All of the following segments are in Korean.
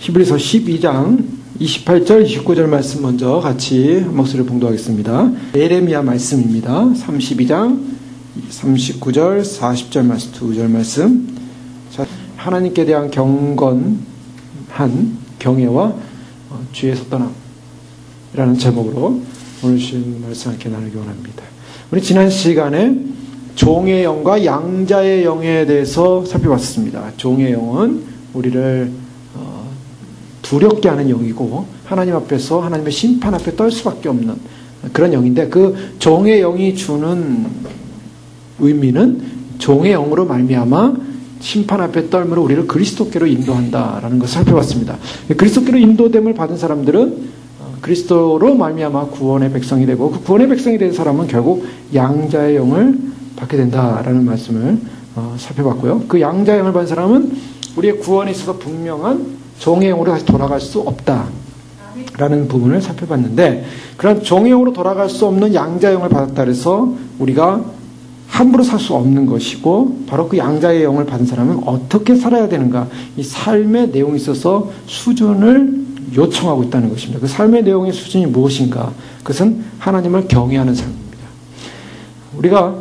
히브리서 12장 28절, 29절 말씀 먼저 같이 한 목소리를 봉독하겠습니다. 예레미야 말씀입니다. 32장 39절, 40절 말씀, 2절 말씀. 자, 하나님께 대한 경건한 경외와 주에서 떠남이라는 제목으로 오늘 주신 말씀 함께 나누기 원합니다. 우리 지난 시간에 종의 영과 양자의 영에 대해서 살펴봤습니다. 종의 영은 우리를 두렵게 하는 영이고 하나님 앞에서 하나님의 심판 앞에 떨 수밖에 없는 그런 영인데, 그 종의 영이 주는 의미는 종의 영으로 말미암아 심판 앞에 떨므로 우리를 그리스도께로 인도한다라는 것을 살펴봤습니다. 그리스도께로 인도됨을 받은 사람들은 그리스도로 말미암아 구원의 백성이 되고, 그 구원의 백성이 된 사람은 결국 양자의 영을 받게 된다라는 말씀을 살펴봤고요. 그 양자의 영을 받은 사람은 우리의 구원에 있어서 분명한 종의 영으로 다시 돌아갈 수 없다라는 부분을 살펴봤는데, 그런 종의 영으로 돌아갈 수 없는 양자의 영을 받았다 그래서 우리가 함부로 살 수 없는 것이고, 바로 그 양자의 영을 받은 사람은 어떻게 살아야 되는가, 이 삶의 내용에 있어서 수준을 요청하고 있다는 것입니다. 그 삶의 내용의 수준이 무엇인가? 그것은 하나님을 경외하는 삶입니다. 우리가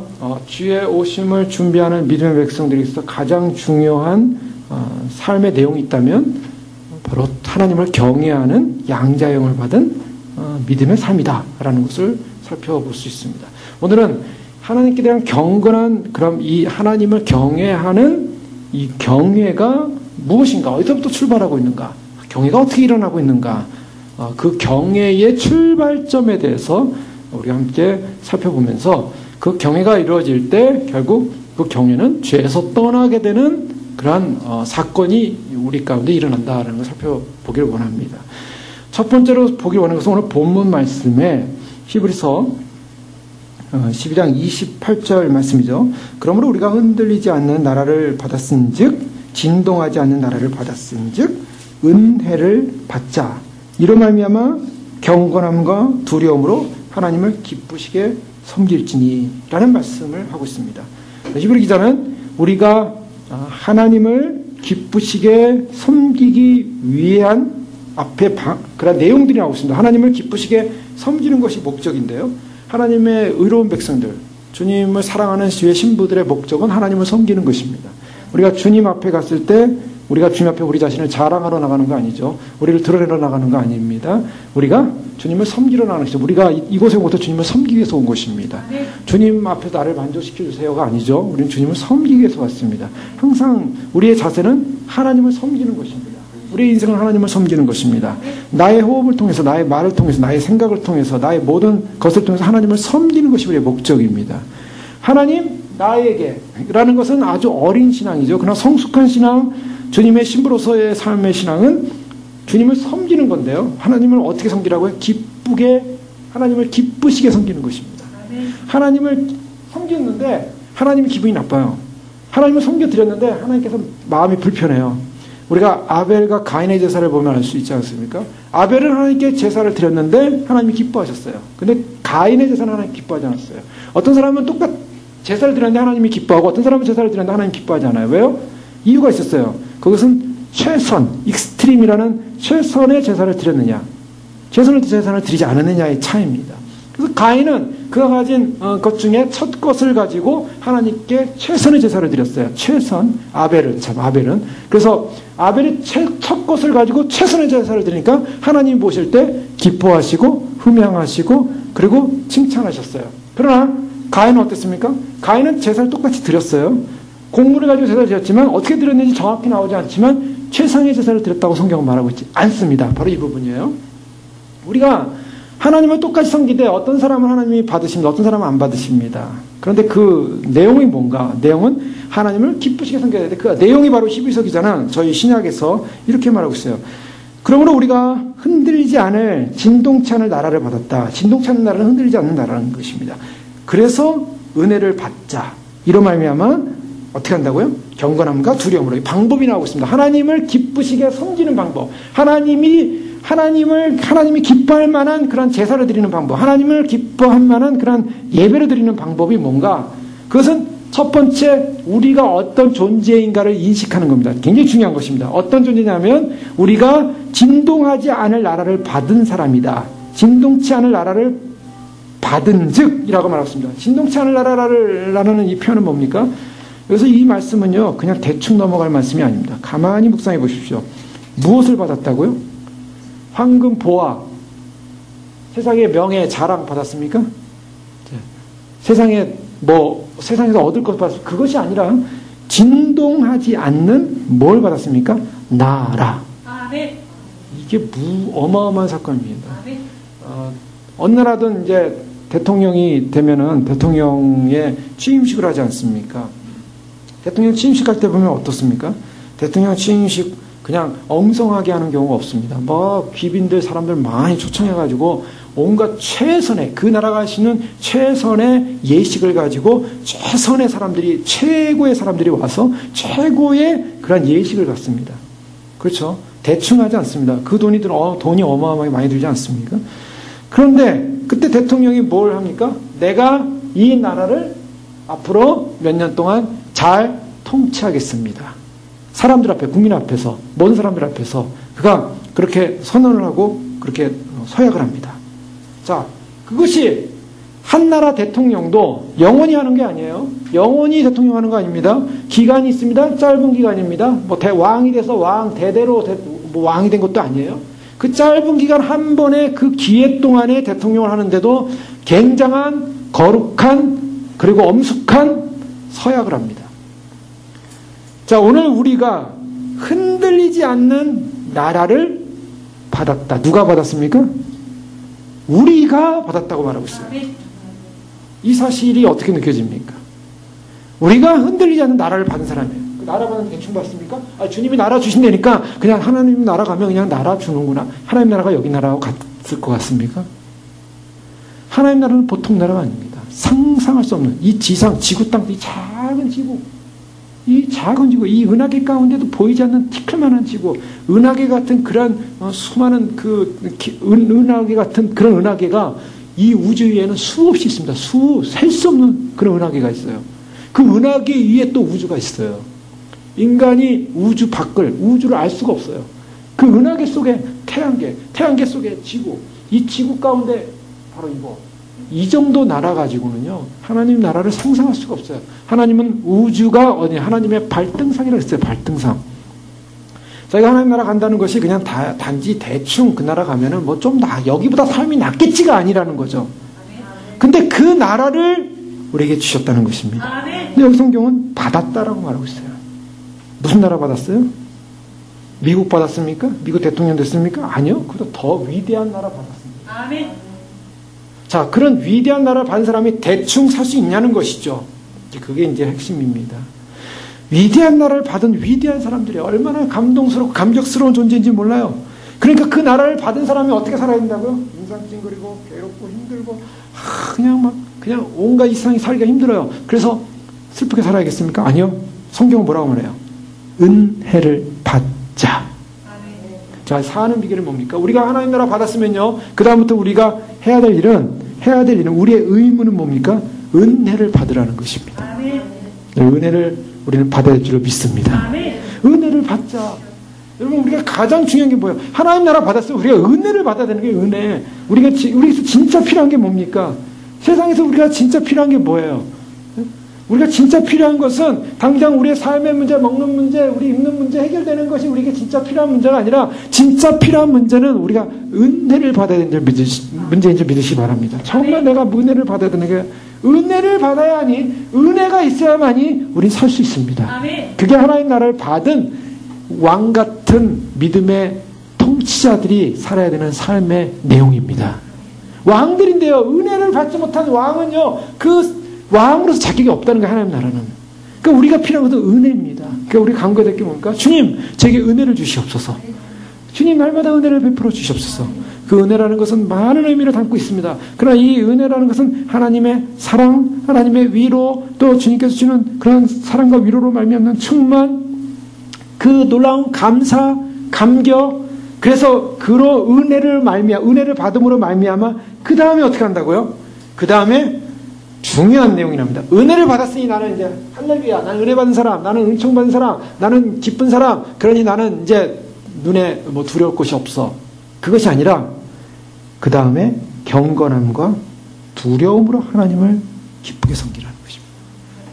주의 오심을 준비하는 믿음의 백성들이 있어서 가장 중요한 삶의 내용이 있다면 바로 하나님을 경외하는 양자의 영을 받은 믿음의 삶이다라는 것을 살펴볼 수 있습니다. 오늘은 하나님께 대한 경건한, 그럼 이 하나님을 경외하는 이 경외가 무엇인가, 어디서부터 출발하고 있는가, 경외가 어떻게 일어나고 있는가, 그 경외의 출발점에 대해서 우리가 함께 살펴보면서, 그 경외가 이루어질 때 결국 그 경외는 죄에서 떠나게 되는 그러한 사건이 우리 가운데 일어난다는 걸 살펴보기를 원합니다. 첫 번째로 보기를 원하는 것은 오늘 본문 말씀에 히브리서 12장 28절 말씀이죠. 그러므로 우리가 흔들리지 않는 나라를 받았은즉, 진동하지 않는 나라를 받았은즉 은혜를 받자. 이로 말미암아 경건함과 두려움으로 하나님을 기쁘시게 섬길지니 라는 말씀을 하고 있습니다. 히브리 기자는 우리가 하나님을 기쁘시게 섬기기 위한 앞에 그런 내용들이 나오고 있습니다. 하나님을 기쁘시게 섬기는 것이 목적인데요, 하나님의 의로운 백성들, 주님을 사랑하는 주의 신부들의 목적은 하나님을 섬기는 것입니다. 우리가 주님 앞에 갔을 때 우리가 주님 앞에 우리 자신을 자랑하러 나가는 거 아니죠. 우리를 드러내러 나가는 거 아닙니다. 우리가 주님을 섬기러 나가는 것이죠. 우리가 이곳에 모두 주님을 섬기기 위해서 온 것입니다. 주님 앞에서 나를 만족시켜 주세요가 아니죠. 우리는 주님을 섬기기 위해서 왔습니다. 항상 우리의 자세는 하나님을 섬기는 것입니다. 우리의 인생은 하나님을 섬기는 것입니다. 나의 호흡을 통해서, 나의 말을 통해서, 나의 생각을 통해서, 나의 모든 것을 통해서 하나님을 섬기는 것이 우리의 목적입니다. 하나님 나에게 라는 것은 아주 어린 신앙이죠. 그러나 성숙한 신앙, 주님의 신부로서의 삶의 신앙은 주님을 섬기는 건데요, 하나님을 어떻게 섬기라고요? 하나님을 기쁘시게 섬기는 것입니다. 하나님을 섬겼는데 하나님이 기분이 나빠요. 하나님을 섬겨드렸는데 하나님께서 마음이 불편해요. 우리가 아벨과 가인의 제사를 보면 알 수 있지 않습니까? 아벨은 하나님께 제사를 드렸는데 하나님이 기뻐하셨어요. 근데 가인의 제사는 하나님 기뻐하지 않았어요. 어떤 사람은 제사를 드렸는데 하나님이 기뻐하고, 어떤 사람은 제사를 드렸는데 하나님 기뻐하지 않아요. 왜요? 이유가 있었어요. 그것은 최선, 익스트림이라는 최선의 제사를 드렸느냐, 최선의 제사를 드리지 않았느냐의 차이입니다. 그래서 가인은 그가 가진 것 중에 첫 것을 가지고 하나님께 최선의 제사를 드렸어요. 최선, 아벨은. 그래서 아벨이 첫 것을 가지고 최선의 제사를 드리니까 하나님 보실 때 기뻐하시고 흠양하시고 그리고 칭찬하셨어요. 그러나 가인은 어땠습니까? 가인은 제사를 똑같이 드렸어요. 곡물을 가지고 제사를 드렸지만 어떻게 드렸는지 정확히 나오지 않지만 최상의 제사를 드렸다고 성경은 말하고 있지 않습니다. 바로 이 부분이에요. 우리가 하나님을 똑같이 섬기되 어떤 사람은 하나님이 받으십니다. 어떤 사람은 안 받으십니다. 그런데 그 내용이 뭔가? 내용은 하나님을 기쁘시게 섬겨야 되는데, 그 내용이 바로 히브리서 기자는 저희 신약에서 이렇게 말하고 있어요. 그러므로 우리가 흔들리지 않을 진동치 않을 나라를 받았다. 진동치 않는 나라는 흔들리지 않는 나라는 것입니다. 그래서 은혜를 받자. 이로 말미암아 어떻게 한다고요? 경건함과 두려움으로. 방법이 나오고 있습니다. 하나님을 기쁘시게 섬기는 방법. 하나님이 기뻐할 만한 그런 제사를 드리는 방법. 하나님을 기뻐할 만한 그런 예배를 드리는 방법이 뭔가? 그것은 첫 번째, 우리가 어떤 존재인가를 인식하는 겁니다. 굉장히 중요한 것입니다. 어떤 존재냐면 우리가 진동하지 않을 나라를 받은 사람이다. 진동치 않을 나라를 받은 즉이라고 말했습니다. 진동치 않을 나라는 이 표현은 뭡니까? 그래서 이 말씀은요, 그냥 대충 넘어갈 말씀이 아닙니다. 가만히 묵상해 보십시오. 무엇을 받았다고요? 황금, 보화, 세상의 명예, 자랑 받았습니까? 세상에서 얻을 것 받았습니까? 그것이 아니라 진동하지 않는 뭘 받았습니까? 나라. 아멘. 이게 어마어마한 사건입니다. 어느 나라든 이제 대통령이 되면은 대통령의 취임식을 하지 않습니까? 대통령 취임식 할 때 보면 어떻습니까? 대통령 취임식 그냥 엉성하게 하는 경우가 없습니다. 귀빈들 사람들 많이 초청해가지고 온갖 최선의, 그 나라가 하시는 최선의 예식을 가지고 최선의 사람들이, 최고의 사람들이 와서 최고의 그런 예식을 갖습니다. 그렇죠? 대충 하지 않습니다. 그 돈이 어마어마하게 많이 들지 않습니까? 그런데 그때 대통령이 뭘 합니까? 내가 이 나라를 앞으로 몇 년 동안 잘 통치하겠습니다. 사람들 앞에, 국민 앞에서, 모든 사람들 앞에서 그가 그렇게 선언을 하고 그렇게 서약을 합니다. 자, 그것이 한 나라 대통령도 영원히 하는 게 아니에요. 영원히 대통령 하는 거 아닙니다. 기간이 있습니다. 짧은 기간입니다. 왕이 돼서 대대로 왕이 된 것도 아니에요. 그 짧은 기간 한 번에 그 기회 동안에 대통령을 하는데도 굉장한 거룩한 그리고 엄숙한 서약을 합니다. 자, 오늘 우리가 흔들리지 않는 나라를 받았다. 누가 받았습니까? 우리가 받았다고 말하고 있어요. 이 사실이 어떻게 느껴집니까? 우리가 흔들리지 않는 나라를 받은 사람이에요. 그 나라 받는 대충 받습니까? 주님이 나라 주신다니까 그냥 하나님 나라 가면 그냥 나라 주는구나. 하나님 나라가 여기 나라하고 같을 것 같습니까? 하나님 나라는 보통 나라가 아닙니다. 상상할 수 없는 이 지상, 지구 땅, 이 작은 지구, 이 은하계 가운데도 보이지 않는 티끌만한 지구, 은하계 같은 그런 수많은 은하계 같은 그런 은하계가 이 우주 위에는 수없이 있습니다. 셀 수 없는 그런 은하계가 있어요. 그 은하계 위에 또 우주가 있어요. 인간이 우주를 알 수가 없어요. 그 은하계 속에 태양계 속에 지구, 이 지구 가운데 바로 이거. 이 정도 나라 가지고는요, 하나님 나라를 상상할 수가 없어요. 하나님은 우주가 하나님의 발등상이라고 했어요. 발등상. 저희가 하나님 나라 간다는 것이 그냥 단지 대충 그 나라 가면은 여기보다 삶이 낫겠지가 아니라는 거죠. 근데 그 나라를 우리에게 주셨다는 것입니다. 근데 여기 성경은 받았다라고 말하고 있어요. 무슨 나라 받았어요? 미국 받았습니까? 미국 대통령 됐습니까? 아니요. 그보다 더 위대한 나라 받았습니다. 아멘. 자, 그런 위대한 나라를 받은 사람이 대충 살 수 있냐는 것이죠. 그게 이제 핵심입니다. 위대한 나라를 받은 위대한 사람들이 얼마나 감동스럽고 감격스러운 존재인지 몰라요. 그러니까 그 나라를 받은 사람이 어떻게 살아야 된다고요? 인상 찡그리고 괴롭고 힘들고 그냥 온갖 이상이 살기가 힘들어요. 그래서 슬프게 살아야겠습니까? 아니요. 성경은 뭐라고 말해요? 은혜를 받자. 자, 사는 비결이 뭡니까? 우리가 하나님 나라 받았으면요, 그 다음부터 우리가 해야 될 일은 우리의 의무는 뭡니까? 은혜를 받으라는 것입니다. 은혜를 우리는 받아야 될 줄로 믿습니다. 은혜를 받자. 여러분, 우리가 가장 중요한 게 뭐예요? 하나님 나라 받았으면 우리가 은혜를 받아야 되는 게 은혜. 우리에서 진짜 필요한 게 뭡니까? 세상에서 우리가 진짜 필요한 게 뭐예요? 우리가 진짜 필요한 것은 당장 우리의 삶의 문제, 먹는 문제, 우리 입는 문제 해결되는 것이 우리에게 진짜 필요한 문제가 아니라 진짜 필요한 문제는 우리가 은혜를 받아야 되는 문제인 줄 믿으시기 바랍니다. 정말 내가 은혜를 받아야 되는 게 은혜를 받아야 하니 은혜가 있어야만이 우린 살 수 있습니다. 그게 하나님 나라를 받은 왕 같은 믿음의 통치자들이 살아야 되는 삶의 내용입니다. 왕들인데요. 은혜를 받지 못한 왕은요. 왕으로서 자격이 없다는 게 하나님 나라는. 그러니까 우리가 필요한 것은 은혜입니다. 그러니까 우리 간구해야 될 게 뭡니까? 주님, 제게 은혜를 주시옵소서. 주님, 날마다 은혜를 베풀어 주시옵소서. 그 은혜라는 것은 많은 의미를 담고 있습니다. 그러나 이 은혜라는 것은 하나님의 사랑, 하나님의 위로, 또 주님께서 주는 그런 사랑과 위로로 말미암는 충만, 그 놀라운 감사, 감격, 그래서 은혜를 받음으로 말미암아 그 다음에 어떻게 한다고요? 그 다음에 중요한 내용이랍니다. 은혜를 받았으니 나는 이제 할렐루야, 나는 은혜 받은 사람, 나는 은총 받은 사람, 나는 기쁜 사람, 그러니 나는 이제 눈에 뭐 두려울 것이 없어. 그것이 아니라 그 다음에 경건함과 두려움으로 하나님을 기쁘게 섬기라는 것입니다.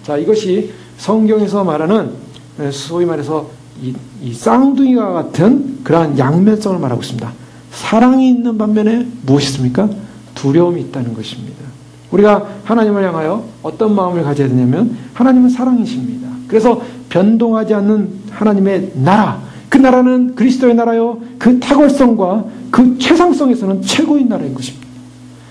자, 이것이 성경에서 말하는 소위 말해서 이 쌍둥이와 같은 그러한 양면성을 말하고 있습니다. 사랑이 있는 반면에 무엇이 있습니까? 두려움이 있다는 것입니다. 우리가 하나님을 향하여 어떤 마음을 가져야 되냐면 하나님은 사랑이십니다. 그래서 변동하지 않는 하나님의 나라, 그 나라는 그리스도의 나라요, 그 탁월성과 그 최상성에서는 최고인 나라인 것입니다.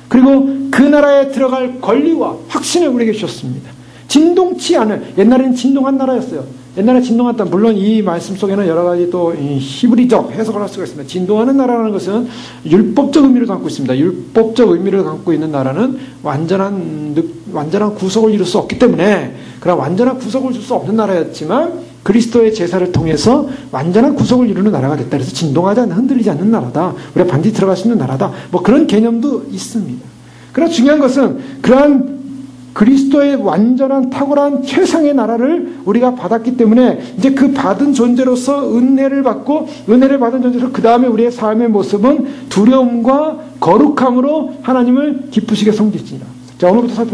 그리고 그 나라에 들어갈 권리와 확신을 우리에게 주셨습니다. 진동치 않을, 옛날에는 진동한 나라였어요. 옛날에 진동했다. 물론 이 말씀 속에는 여러 가지 또 히브리적 해석을 할 수가 있습니다. 진동하는 나라라는 것은 율법적 의미를 갖고 있습니다. 율법적 의미를 갖고 있는 나라는 완전한 구속을 이룰 수 없기 때문에 그런 완전한 구속을 줄 수 없는 나라였지만 그리스도의 제사를 통해서 완전한 구속을 이루는 나라가 됐다. 그래서 진동하지 않는, 흔들리지 않는 나라다. 우리가 반드시 들어갈 수 있는 나라다. 뭐 그런 개념도 있습니다. 그러나 중요한 것은 그러한 그리스도의 완전한 탁월한 최상의 나라를 우리가 받았기 때문에 이제 그 받은 존재로서 은혜를 받고 은혜를 받은 존재로서 그 다음에 우리의 삶의 모습은 두려움과 거룩함으로 하나님을 기쁘시게 섬기지니라. 자,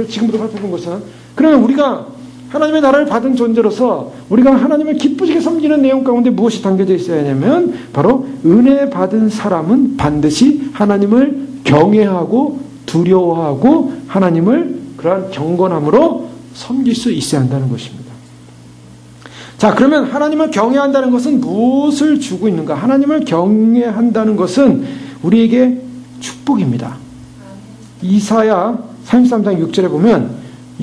지금부터 살펴본 것은 그러면 우리가 하나님의 나라를 받은 존재로서 우리가 하나님을 기쁘시게 섬기는 내용 가운데 무엇이 담겨져 있어야 하냐면 바로 은혜 받은 사람은 반드시 하나님을 경외하고 두려워하고 하나님을 그러한 경건함으로 섬길 수 있어야 한다는 것입니다. 자, 그러면 하나님을 경외한다는 것은 무엇을 주고 있는가? 하나님을 경외한다는 것은 우리에게 축복입니다. 이사야 33장 6절에 보면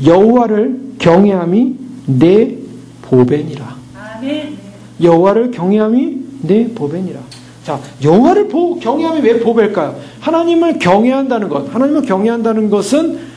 여호와를 경외함이 내 보배니라. 여호와를 경외함이 내 보배니라. 자, 여호와를 경외함이 왜 보배일까요? 하나님을 경외한다는 것, 하나님을 경외한다는 것은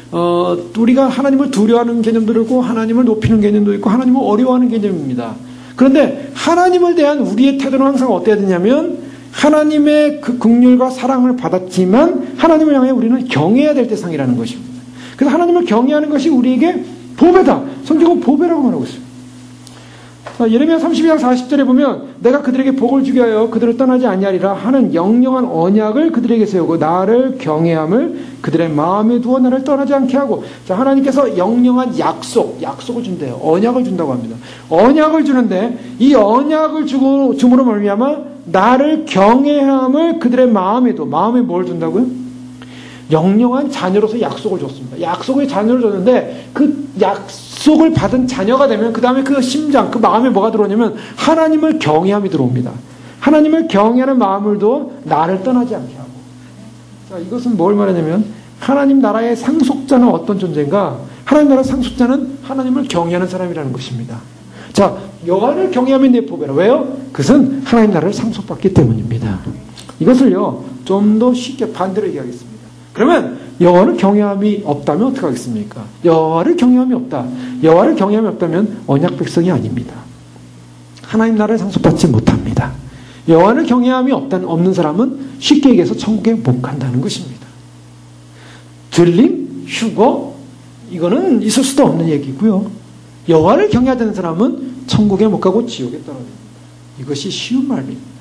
우리가 하나님을 두려워하는 개념도 있고 하나님을 높이는 개념도 있고 하나님을 어려워하는 개념입니다. 그런데 하나님을 대한 우리의 태도는 항상 어때야 되냐면 하나님의 그 긍휼과 사랑을 받았지만 하나님을 향해 우리는 경외해야 될 대상이라는 것입니다. 그래서 하나님을 경외하는 것이 우리에게 보배다. 성경은 보배라고 말하고 있습니다. 예레미야 32장 40절에 보면 내가 그들에게 복을 주게 하여 그들을 떠나지 아니하리라 하는 영영한 언약을 그들에게 세우고 나를 경외함을 그들의 마음에 두어 나를 떠나지 않게 하고, 자, 하나님께서 영영한 약속을 준대요. 언약을 준다고 합니다. 언약을 주는데 이 언약을 줌으로 말미암아 나를 경외함을 그들의 마음에 뭘 준다고요? 영영한 자녀로서 약속을 줬습니다. 약속의 자녀를 줬는데 그 약속을 받은 자녀가 되면 그 다음에 그 심장, 그 마음에 뭐가 들어오냐면 하나님을 경외함이 들어옵니다. 하나님을 경외하는 마음을 둬 나를 떠나지 않게 하고. 자, 이것은 뭘 말하냐면 하나님 나라의 상속자는 어떤 존재인가? 하나님 나라의 상속자는 하나님을 경외하는 사람이라는 것입니다. 자, 여호와를 경외함이 내 보배라. 왜요? 그것은 하나님 나라를 상속받기 때문입니다. 이것을요 좀 더 쉽게 반대로 얘기하겠습니다. 그러면 여호와를 경외함이 없다면 어떻게 하겠습니까? 여호와를 경외함이 없다. 여호와를 경외함이 없다면 언약 백성이 아닙니다. 하나님 나라를 상속받지 못합니다. 여호와를 경외함이 없는 사람은 쉽게 얘기해서 천국에 못 간다는 것입니다. 들림, 휴거, 이거는 있을 수도 없는 얘기고요. 여호와를 경외하지 않는 사람은 천국에 못 가고 지옥에 떨어집니다. 이것이 쉬운 말입니다.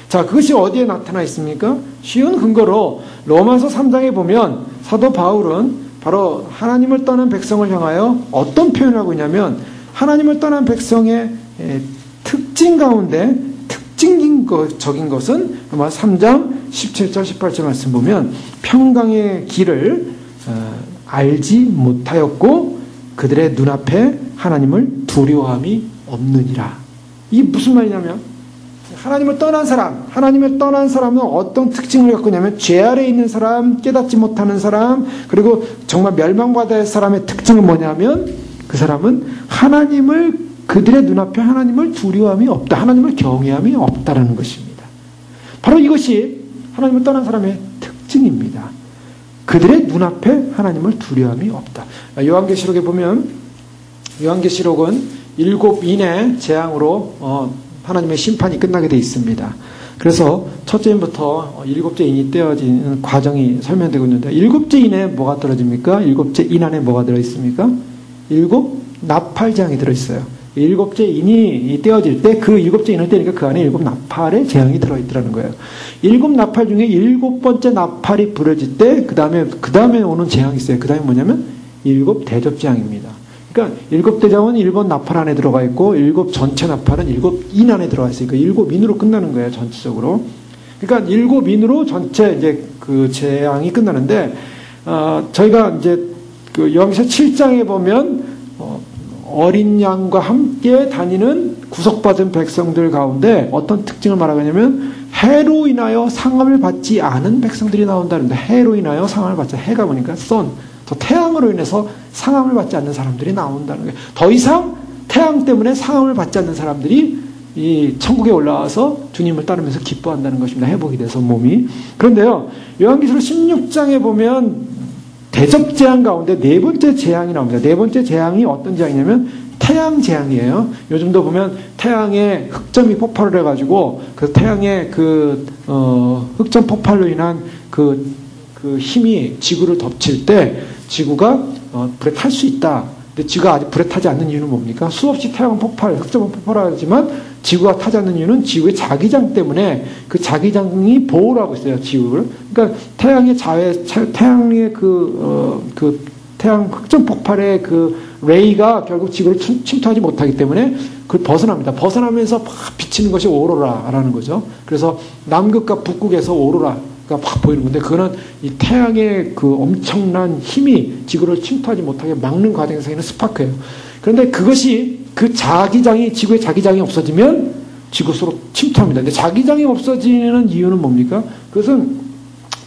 자, 그것이 어디에 나타나 있습니까? 쉬운 근거로 로마서 3장에 보면 사도 바울은 바로 하나님을 떠난 백성을 향하여 어떤 표현을 하고 있냐면 하나님을 떠난 백성의 특징 가운데 특징적인 것은 아마 3장 17절 18절 말씀 보면 평강의 길을 알지 못하였고 그들의 눈앞에 하나님을 두려워함이 없느니라. 이게 무슨 말이냐면 하나님을 떠난 사람은 어떤 특징을 갖고 있냐면 죄 아래에 있는 사람, 깨닫지 못하는 사람, 그리고 정말 멸망받아야 할 사람의 특징은 뭐냐면 그 사람은 그들의 눈앞에 하나님을 두려워함이 없다. 하나님을 경외함이 없다라는 것입니다. 바로 이것이 하나님을 떠난 사람의 특징입니다. 그들의 눈앞에 하나님을 두려워함이 없다. 요한계시록에 보면 요한계시록은 7인의 재앙으로 하나님의 심판이 끝나게 되어 있습니다. 그래서 첫째 인부터 일곱째 인이 떼어지는 과정이 설명되고 있는데, 일곱째 인에 뭐가 떨어집니까? 일곱째 인 안에 뭐가 들어있습니까? 일곱 나팔장이 들어있어요. 일곱째 인이 떼어질 때 그 일곱째 인을 떼니까 그 안에 일곱 나팔의 재앙이 들어있더라는 거예요. 일곱 나팔 중에 일곱 번째 나팔이 부러질 때 그 다음에 오는 재앙이 있어요. 그 다음에 뭐냐면 일곱 대접재앙입니다. 그러니까 일곱 대접은 일곱 나팔 안에 들어가 있고, 일곱 전체 나팔은 일곱 인 안에 들어가 있으니까 일곱 인으로 끝나는 거예요, 전체적으로. 그러니까 일곱 인으로 전체 이제 그 재앙이 끝나는데, 저희가 이제 그 요한계시록 7장에 보면 어린 양과 함께 다니는 구속받은 백성들 가운데 어떤 특징을 말하고 있냐면, 해로 인하여 상함을 받지 않은 백성들이 나온다는데, 해로 인하여 상함을 받지, 해가 뭐니까 선, 더 태양으로 인해서 상함을 받지 않는 사람들이 나온다는 거예요. 더 이상 태양 때문에 상함을 받지 않는 사람들이 이 천국에 올라와서 주님을 따르면서 기뻐한다는 것입니다. 회복이 돼서 몸이. 그런데요, 요한계시록 16장에 보면 대접재앙 가운데 네 번째 재앙이 나옵니다. 네 번째 재앙이 어떤 재앙이냐면 태양 재앙이에요. 요즘도 보면 태양의 흑점이 폭발을 해가지고 그 태양의 흑점 폭발로 인한 그 힘이 지구를 덮칠 때 지구가 불에 탈 수 있다. 근데 지구가 아직 불에 타지 않는 이유는 뭡니까? 수없이 태양은 흑점은 폭발하지만 지구가 타지 않는 이유는 지구의 자기장 때문에, 그 자기장이 보호를 하고 있어요, 지구를. 그러니까 태양의 태양의 태양 흑점 폭발의 그 레이가 결국 지구를 침투하지 못하기 때문에 그걸 벗어납니다. 벗어나면서 막 비치는 것이 오로라라는 거죠. 그래서 남극과 북극에서 오로라 가 확 보이는 건데, 그거는 이 태양의 그 엄청난 힘이 지구를 침투하지 못하게 막는 과정에서 있는 스파크예요. 그런데 그것이 지구의 자기장이 없어지면 지구 속으로 침투합니다. 근데 자기장이 없어지는 이유는 뭡니까? 그것은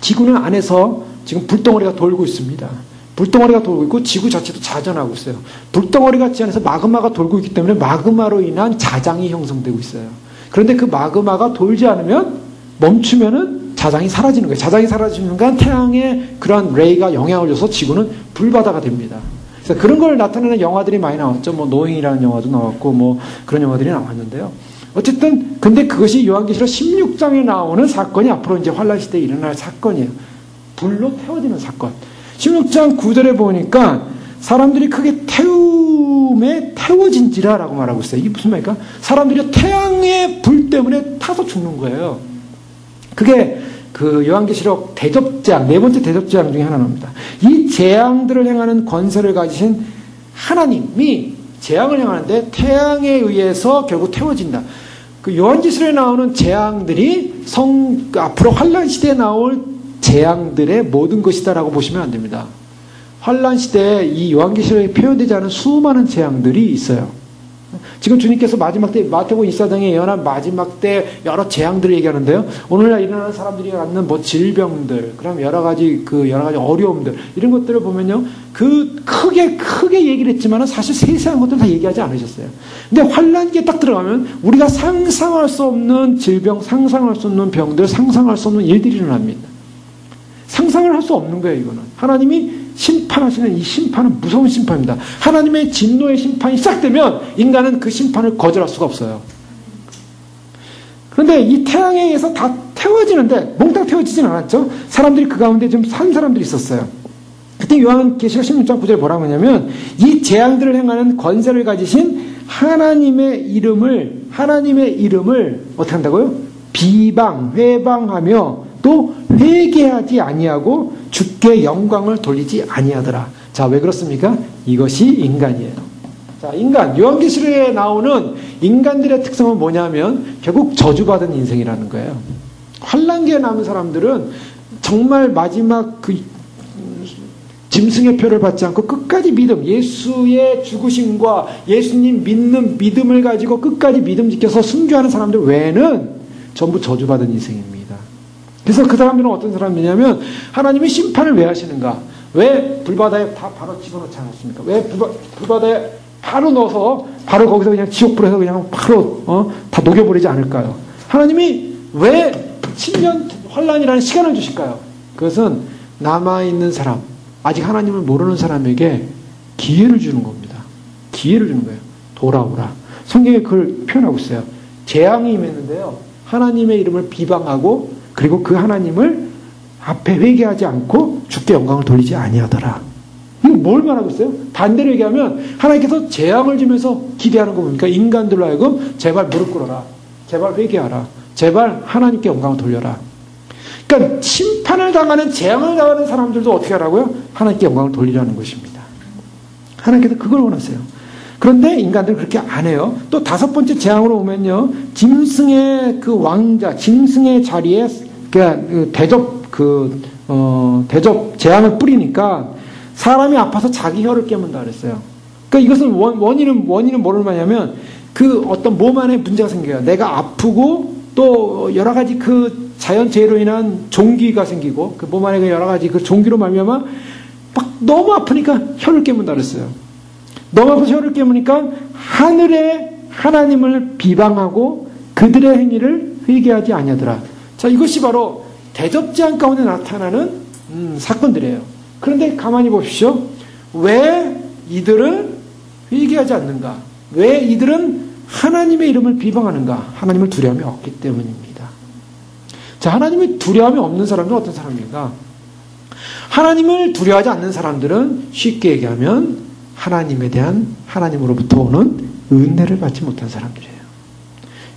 지구는 안에서 지금 불덩어리가 돌고 있습니다. 불덩어리가 돌고 있고 지구 자체도 자전하고 있어요. 불덩어리 같지 않아서 마그마가 돌고 있기 때문에 마그마로 인한 자장이 형성되고 있어요. 그런데 그 마그마가 돌지 않으면, 멈추면은 자장이 사라지는 거예요. 자장이 사라지는 순간 태양의 그러한 레이가 영향을 줘서 지구는 불바다가 됩니다. 그래서 그런 걸 나타내는 영화들이 많이 나왔죠. 뭐 노잉이라는 영화도 나왔고 뭐 그런 영화들이 나왔는데요. 어쨌든 근데 그것이 요한계시록 16장에 나오는 사건이 앞으로 이제 환란 시대에 일어날 사건이에요. 불로 태워지는 사건. 16장 9절에 보니까 사람들이 크게 태움에 태워진지라라고 말하고 있어요. 이게 무슨 말일까? 사람들이 태양의 불 때문에 타서 죽는 거예요. 그게 그 요한계시록 대접재앙, 네 번째 대접재앙 중에 하나입니다. 이 재앙들을 행하는 권세를 가지신 하나님이 재앙을 행하는데 태양에 의해서 결국 태워진다. 그 요한계시록에 나오는 재앙들이 앞으로 환란 시대에 나올 재앙들의 모든 것이다라고 보시면 안 됩니다. 환란 시대에 이 요한계시록에 표현되지 않은 수많은 재앙들이 있어요. 지금 주님께서 마지막 때 마태복음 24장에 예언한 마지막 때 여러 재앙들을 얘기하는데요. 오늘날 일어나는 사람들이 갖는 뭐 질병들, 그럼 여러 가지 어려움들, 이런 것들을 보면요, 그 크게 얘기를 했지만은 사실 세세한 것들 다 얘기하지 않으셨어요. 근데 환란기에 딱 들어가면 우리가 상상할 수 없는 질병, 상상할 수 없는 병들, 상상할 수 없는 일들이 일어납니다. 상상을 할 수 없는 거예요, 이거는. 하나님이 심판하시는 이 심판은 무서운 심판입니다. 하나님의 진노의 심판이 시작되면 인간은 그 심판을 거절할 수가 없어요. 그런데 이 태양에 의해서 다 태워지는데 몽땅 태워지진 않았죠. 사람들이 그 가운데 좀 산 사람들이 있었어요. 그때 요한계시록 16장 9절에 뭐라고 하냐면, 이 재앙들을 행하는 권세를 가지신 하나님의 이름을 어떻게 한다고요? 회방하며 또 회개하지 아니하고 주께 영광을 돌리지 아니하더라. 자, 왜 그렇습니까? 이것이 인간이에요. 자, 인간, 요한계시록에 나오는 인간들의 특성은 뭐냐면 결국 저주받은 인생이라는 거예요. 환란기에 남은 사람들은 정말 마지막 그 짐승의 표를 받지 않고 끝까지 믿음, 예수의 죽으심과 예수님 믿는 믿음을 가지고 끝까지 믿음 지켜서 순교하는 사람들 외에는 전부 저주받은 인생입니다. 그래서 그 사람들은 어떤 사람이냐면, 하나님이 심판을 왜 하시는가? 왜 불바다에 다 바로 집어넣지 않았습니까? 왜 불바다에 바로 넣어서 바로 거기서 그냥 지옥불에서 그냥 바로 다 녹여버리지 않을까요? 하나님이 왜 7년 환란이라는 시간을 주실까요? 그것은 남아있는 사람, 아직 하나님을 모르는 사람에게 기회를 주는 겁니다. 기회를 주는 거예요. 돌아오라. 성경에 그걸 표현하고 있어요. 재앙이 임했는데요, 하나님의 이름을 비방하고 그리고 그 하나님을 앞에 회개하지 않고 주께 영광을 돌리지 아니하더라. 이거 뭘 말하고 있어요? 반대로 얘기하면 하나님께서 재앙을 주면서 기대하는 거 보니까 인간들로 하여금 제발 무릎 꿇어라. 제발 회개하라. 제발 하나님께 영광을 돌려라. 그러니까 심판을 당하는 재앙을 당하는 사람들도 어떻게 하라고요? 하나님께 영광을 돌리라는 것입니다. 하나님께서 그걸 원하세요. 그런데 인간들은 그렇게 안 해요. 또 다섯 번째 재앙으로 오면요. 짐승의 그 왕자, 짐승의 자리에 그 대접 재앙을 뿌리니까 사람이 아파서 자기 혀를 깨문다 그랬어요. 그러니까 이것은 원인은 뭐를 말하냐면 그 어떤 몸 안에 문제가 생겨요. 내가 아프고 또 여러 가지 그 자연재해로 인한 종기가 생기고 그 몸 안에 여러 가지 그 종기로 말미암아 막 너무 아프니까 혀를 깨문다 그랬어요. 너무 아파서 혀를 깨무니까 하늘의 하나님을 비방하고 그들의 행위를 회개하지 아니하더라. 자, 이것이 바로 대접재앙 가운데 나타나는 사건들이에요. 그런데 가만히 보십시오. 왜 이들은 회개하지 않는가? 왜 이들은 하나님의 이름을 비방하는가? 하나님을 두려움이 없기 때문입니다. 자, 하나님을 두려움이 없는 사람들은 어떤 사람입니까? 하나님을 두려워하지 않는 사람들은 쉽게 얘기하면 하나님에 대한 하나님으로부터 오는 은혜를 받지 못한 사람들이에요.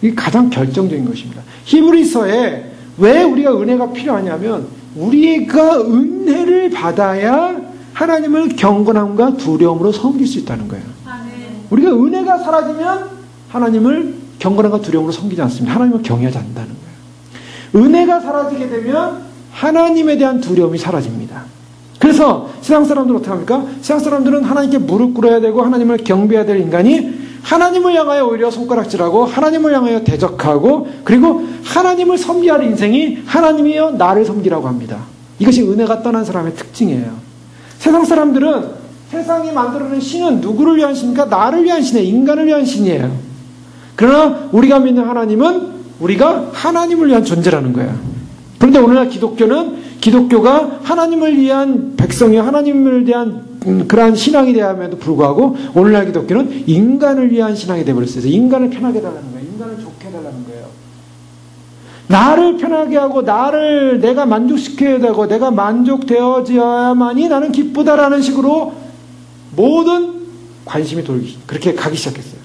이게 가장 결정적인 것입니다. 히브리서에 왜 우리가 은혜가 필요하냐면 우리가 은혜를 받아야 하나님을 경건함과 두려움으로 섬길 수 있다는 거예요. 우리가 은혜가 사라지면 하나님을 경건함과 두려움으로 섬기지 않습니다. 하나님을 경외하지 않는다는 거예요. 은혜가 사라지게 되면 하나님에 대한 두려움이 사라집니다. 그래서 세상 사람들은 어떻게 합니까? 세상 사람들은 하나님께 무릎 꿇어야 되고 하나님을 경배해야 될 인간이 하나님을 향하여 오히려 손가락질하고 하나님을 향하여 대적하고 그리고 하나님을 섬겨야 할 인생이 하나님이여 나를 섬기라고 합니다. 이것이 은혜가 떠난 사람의 특징이에요. 세상 사람들은 세상이 만들어낸 신은 누구를 위한 신입니까? 나를 위한 신이에요. 인간을 위한 신이에요. 그러나 우리가 믿는 하나님은 우리가 하나님을 위한 존재라는 거예요. 그런데 오늘날 기독교가 하나님을 위한 백성이요 하나님을 대한 그러한 신앙이 되었음에도 불구하고 오늘날 기독교는 인간을 위한 신앙이 되어버렸어요. 인간을 편하게 해달라는 거예요. 인간을 좋게 해달라는 거예요. 나를 편하게 하고 나를 내가 만족시켜야 되고 내가 만족되어져야만이 나는 기쁘다라는 식으로 모든 관심이 그렇게 가기 시작했어요.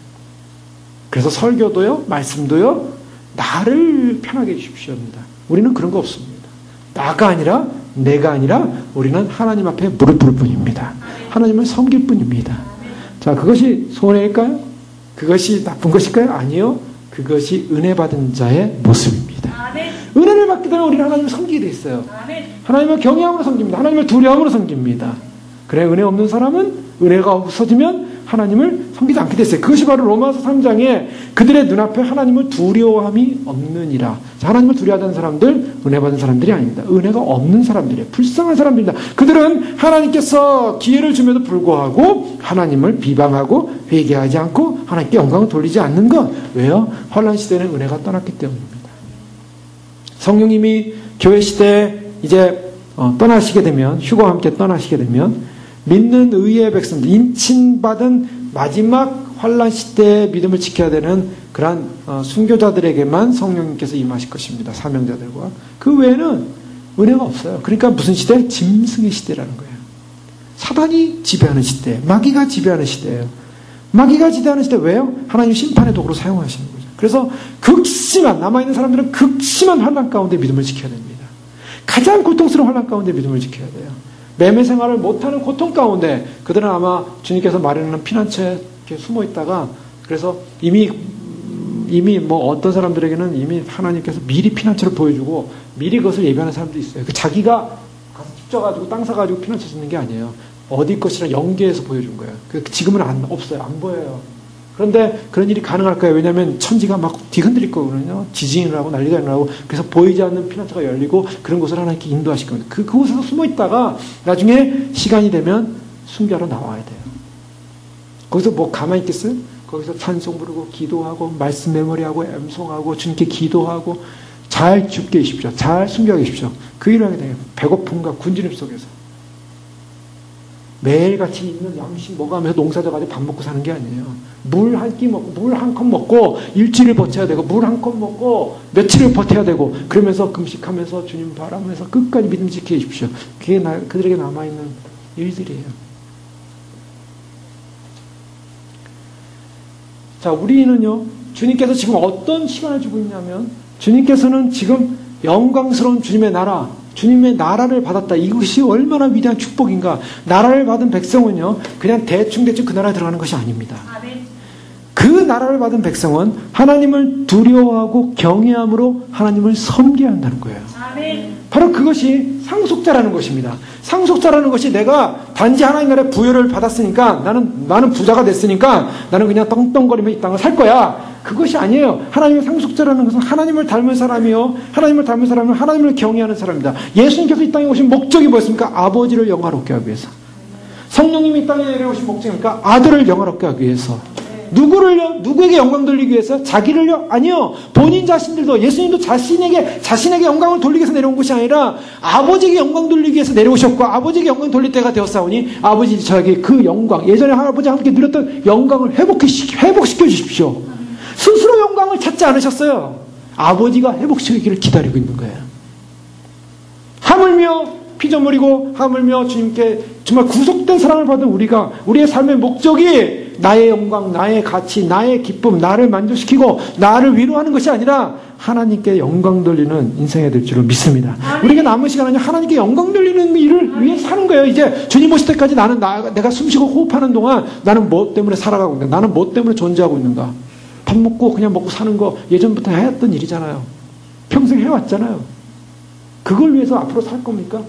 그래서 설교도요 말씀도요 나를 편하게 해주십시오입니다. 우리는 그런 거 없습니다. 나가 아니라 내가 아니라 우리는 하나님 앞에 무릎 꿇을 뿐입니다. 하나님을 섬길 뿐입니다. 자, 그것이 손해일까요? 그것이 나쁜 것일까요? 아니요. 그것이 은혜 받은 자의 모습입니다. 은혜를 받게 되면 우리는 하나님을 섬기게 돼 있어요. 하나님을 경외함으로 섬깁니다. 하나님을 두려움으로 섬깁니다. 그래, 은혜 없는 사람은 은혜가 없어지면 하나님을 섬기지 않게 됐어요. 그것이 바로 로마서 3장에 그들의 눈앞에 하나님을 두려워함이 없느니라. 하나님을 두려워하는 사람들, 은혜 받은 사람들이 아닙니다. 은혜가 없는 사람들이에요. 불쌍한 사람들입니다. 그들은 하나님께서 기회를 줌에도 불구하고 하나님을 비방하고 회개하지 않고 하나님께 영광을 돌리지 않는 것. 왜요? 환난 시대는 은혜가 떠났기 때문입니다. 성령님이 교회 시대에 이제 떠나시게 되면, 휴거와 함께 떠나시게 되면 믿는 의의 백성들, 인친받은 마지막 환난 시대의 믿음을 지켜야 되는 그러한 순교자들에게만 성령님께서 임하실 것입니다. 사명자들과. 그 외에는 은혜가 없어요. 그러니까 무슨 시대? 짐승의 시대라는 거예요. 사단이 지배하는 시대, 마귀가 지배하는 시대예요. 마귀가 지배하는 시대 왜요? 하나님 심판의 도구로 사용하시는 거죠. 그래서 남아있는 사람들은 극심한 환난 가운데 믿음을 지켜야 됩니다. 가장 고통스러운 환난 가운데 믿음을 지켜야 돼요. 매매 생활을 못하는 고통 가운데 그들은 아마 주님께서 마련하는 피난처에 숨어 있다가 그래서 이미 뭐 어떤 사람들에게는 이미 하나님께서 미리 피난처를 보여주고 미리 그것을 예비하는 사람도 있어요. 자기가 가서 집 져가지고 땅 사가지고 피난처 짓는 게 아니에요. 어디 것이랑 연계해서 보여준 거예요. 지금은 없어요. 안 보여요. 그런데 그런 일이 가능할까요? 왜냐하면 천지가 막 뒤흔들릴 거거든요. 지진을 하고 난리가 나고 그래서 보이지 않는 피난처가 열리고 그런 곳을 하나님께 인도하실 겁니다. 그곳에서 숨어 있다가 나중에 시간이 되면 순교하러 나와야 돼요. 거기서 뭐 가만히 있겠어요? 거기서 찬송 부르고 기도하고 말씀 메모리하고 엠송하고 주님께 기도하고 잘 죽게 계십시오. 잘 순교하게 계십시오. 그 일을 하게 돼요. 배고픔과 군진입 속에서. 매일같이 있는 양식 먹으면서 농사져가지고 밥 먹고 사는 게 아니에요. 물 한 끼 먹고, 물 한 컵 먹고, 일주일을 버텨야 되고, 물 한 컵 먹고, 며칠을 버텨야 되고, 그러면서 금식하면서 주님 바라면서 끝까지 믿음 지켜 주십시오. 그게 그들에게 남아있는 일들이에요. 자, 우리는요, 주님께서 지금 어떤 시간을 주고 있냐면, 주님께서는 지금 영광스러운 주님의 나라, 주님의 나라를 받았다. 이것이 얼마나 위대한 축복인가. 나라를 받은 백성은요, 그냥 대충 그 나라에 들어가는 것이 아닙니다. 그 나라를 받은 백성은 하나님을 두려워하고 경외함으로 하나님을 섬겨야 한다는 거예요. 바로 그것이 상속자라는 것입니다. 상속자라는 것이 내가 단지 하나님 나라의 부여를 받았으니까 나는 부자가 됐으니까 나는 그냥 떵떵거리며 이 땅을 살 거야. 그것이 아니에요. 하나님의 상속자라는 것은 하나님을 닮은 사람이요. 하나님을 닮은 사람은 하나님을 경외하는 사람입니다. 예수님께서 이 땅에 오신 목적이 뭐였습니까? 아버지를 영화롭게 하기 위해서. 성령님이 이 땅에 내려오신 목적입니까? 아들을 영화롭게 하기 위해서. 누구를요? 누구에게 영광 돌리기 위해서? 자기를요? 아니요. 본인 자신들도, 예수님도 자신에게 영광을 돌리기 위해서 내려온 것이 아니라 아버지에게 영광 돌리기 위해서 내려오셨고, 아버지에게 영광 돌릴 때가 되었사오니 아버지 저에게 그 영광, 예전에 아버지와 함께 누렸던 영광을 회복시켜 주십시오. 스스로 영광을 찾지 않으셨어요. 아버지가 회복시키기를 기다리고 있는 거예요. 하물며 피조물이고 하물며 주님께 정말 구속된 사랑을 받은 우리의 삶의 목적이 나의 영광, 나의 가치, 나의 기쁨, 나를 만족시키고 나를 위로하는 것이 아니라 하나님께 영광 돌리는 인생이 될 줄을 믿습니다. 우리가 남은 시간은 하나님께 영광 돌리는 일을 위해 사는 거예요. 이제 주님 오실 때까지 내가 숨쉬고 호흡하는 동안 나는 뭐 때문에 살아가고 있는가? 나는 뭐 때문에 존재하고 있는가? 밥 먹고 그냥 먹고 사는 거 예전부터 해왔던 일이잖아요. 평생 해왔잖아요. 그걸 위해서 앞으로 살 겁니까?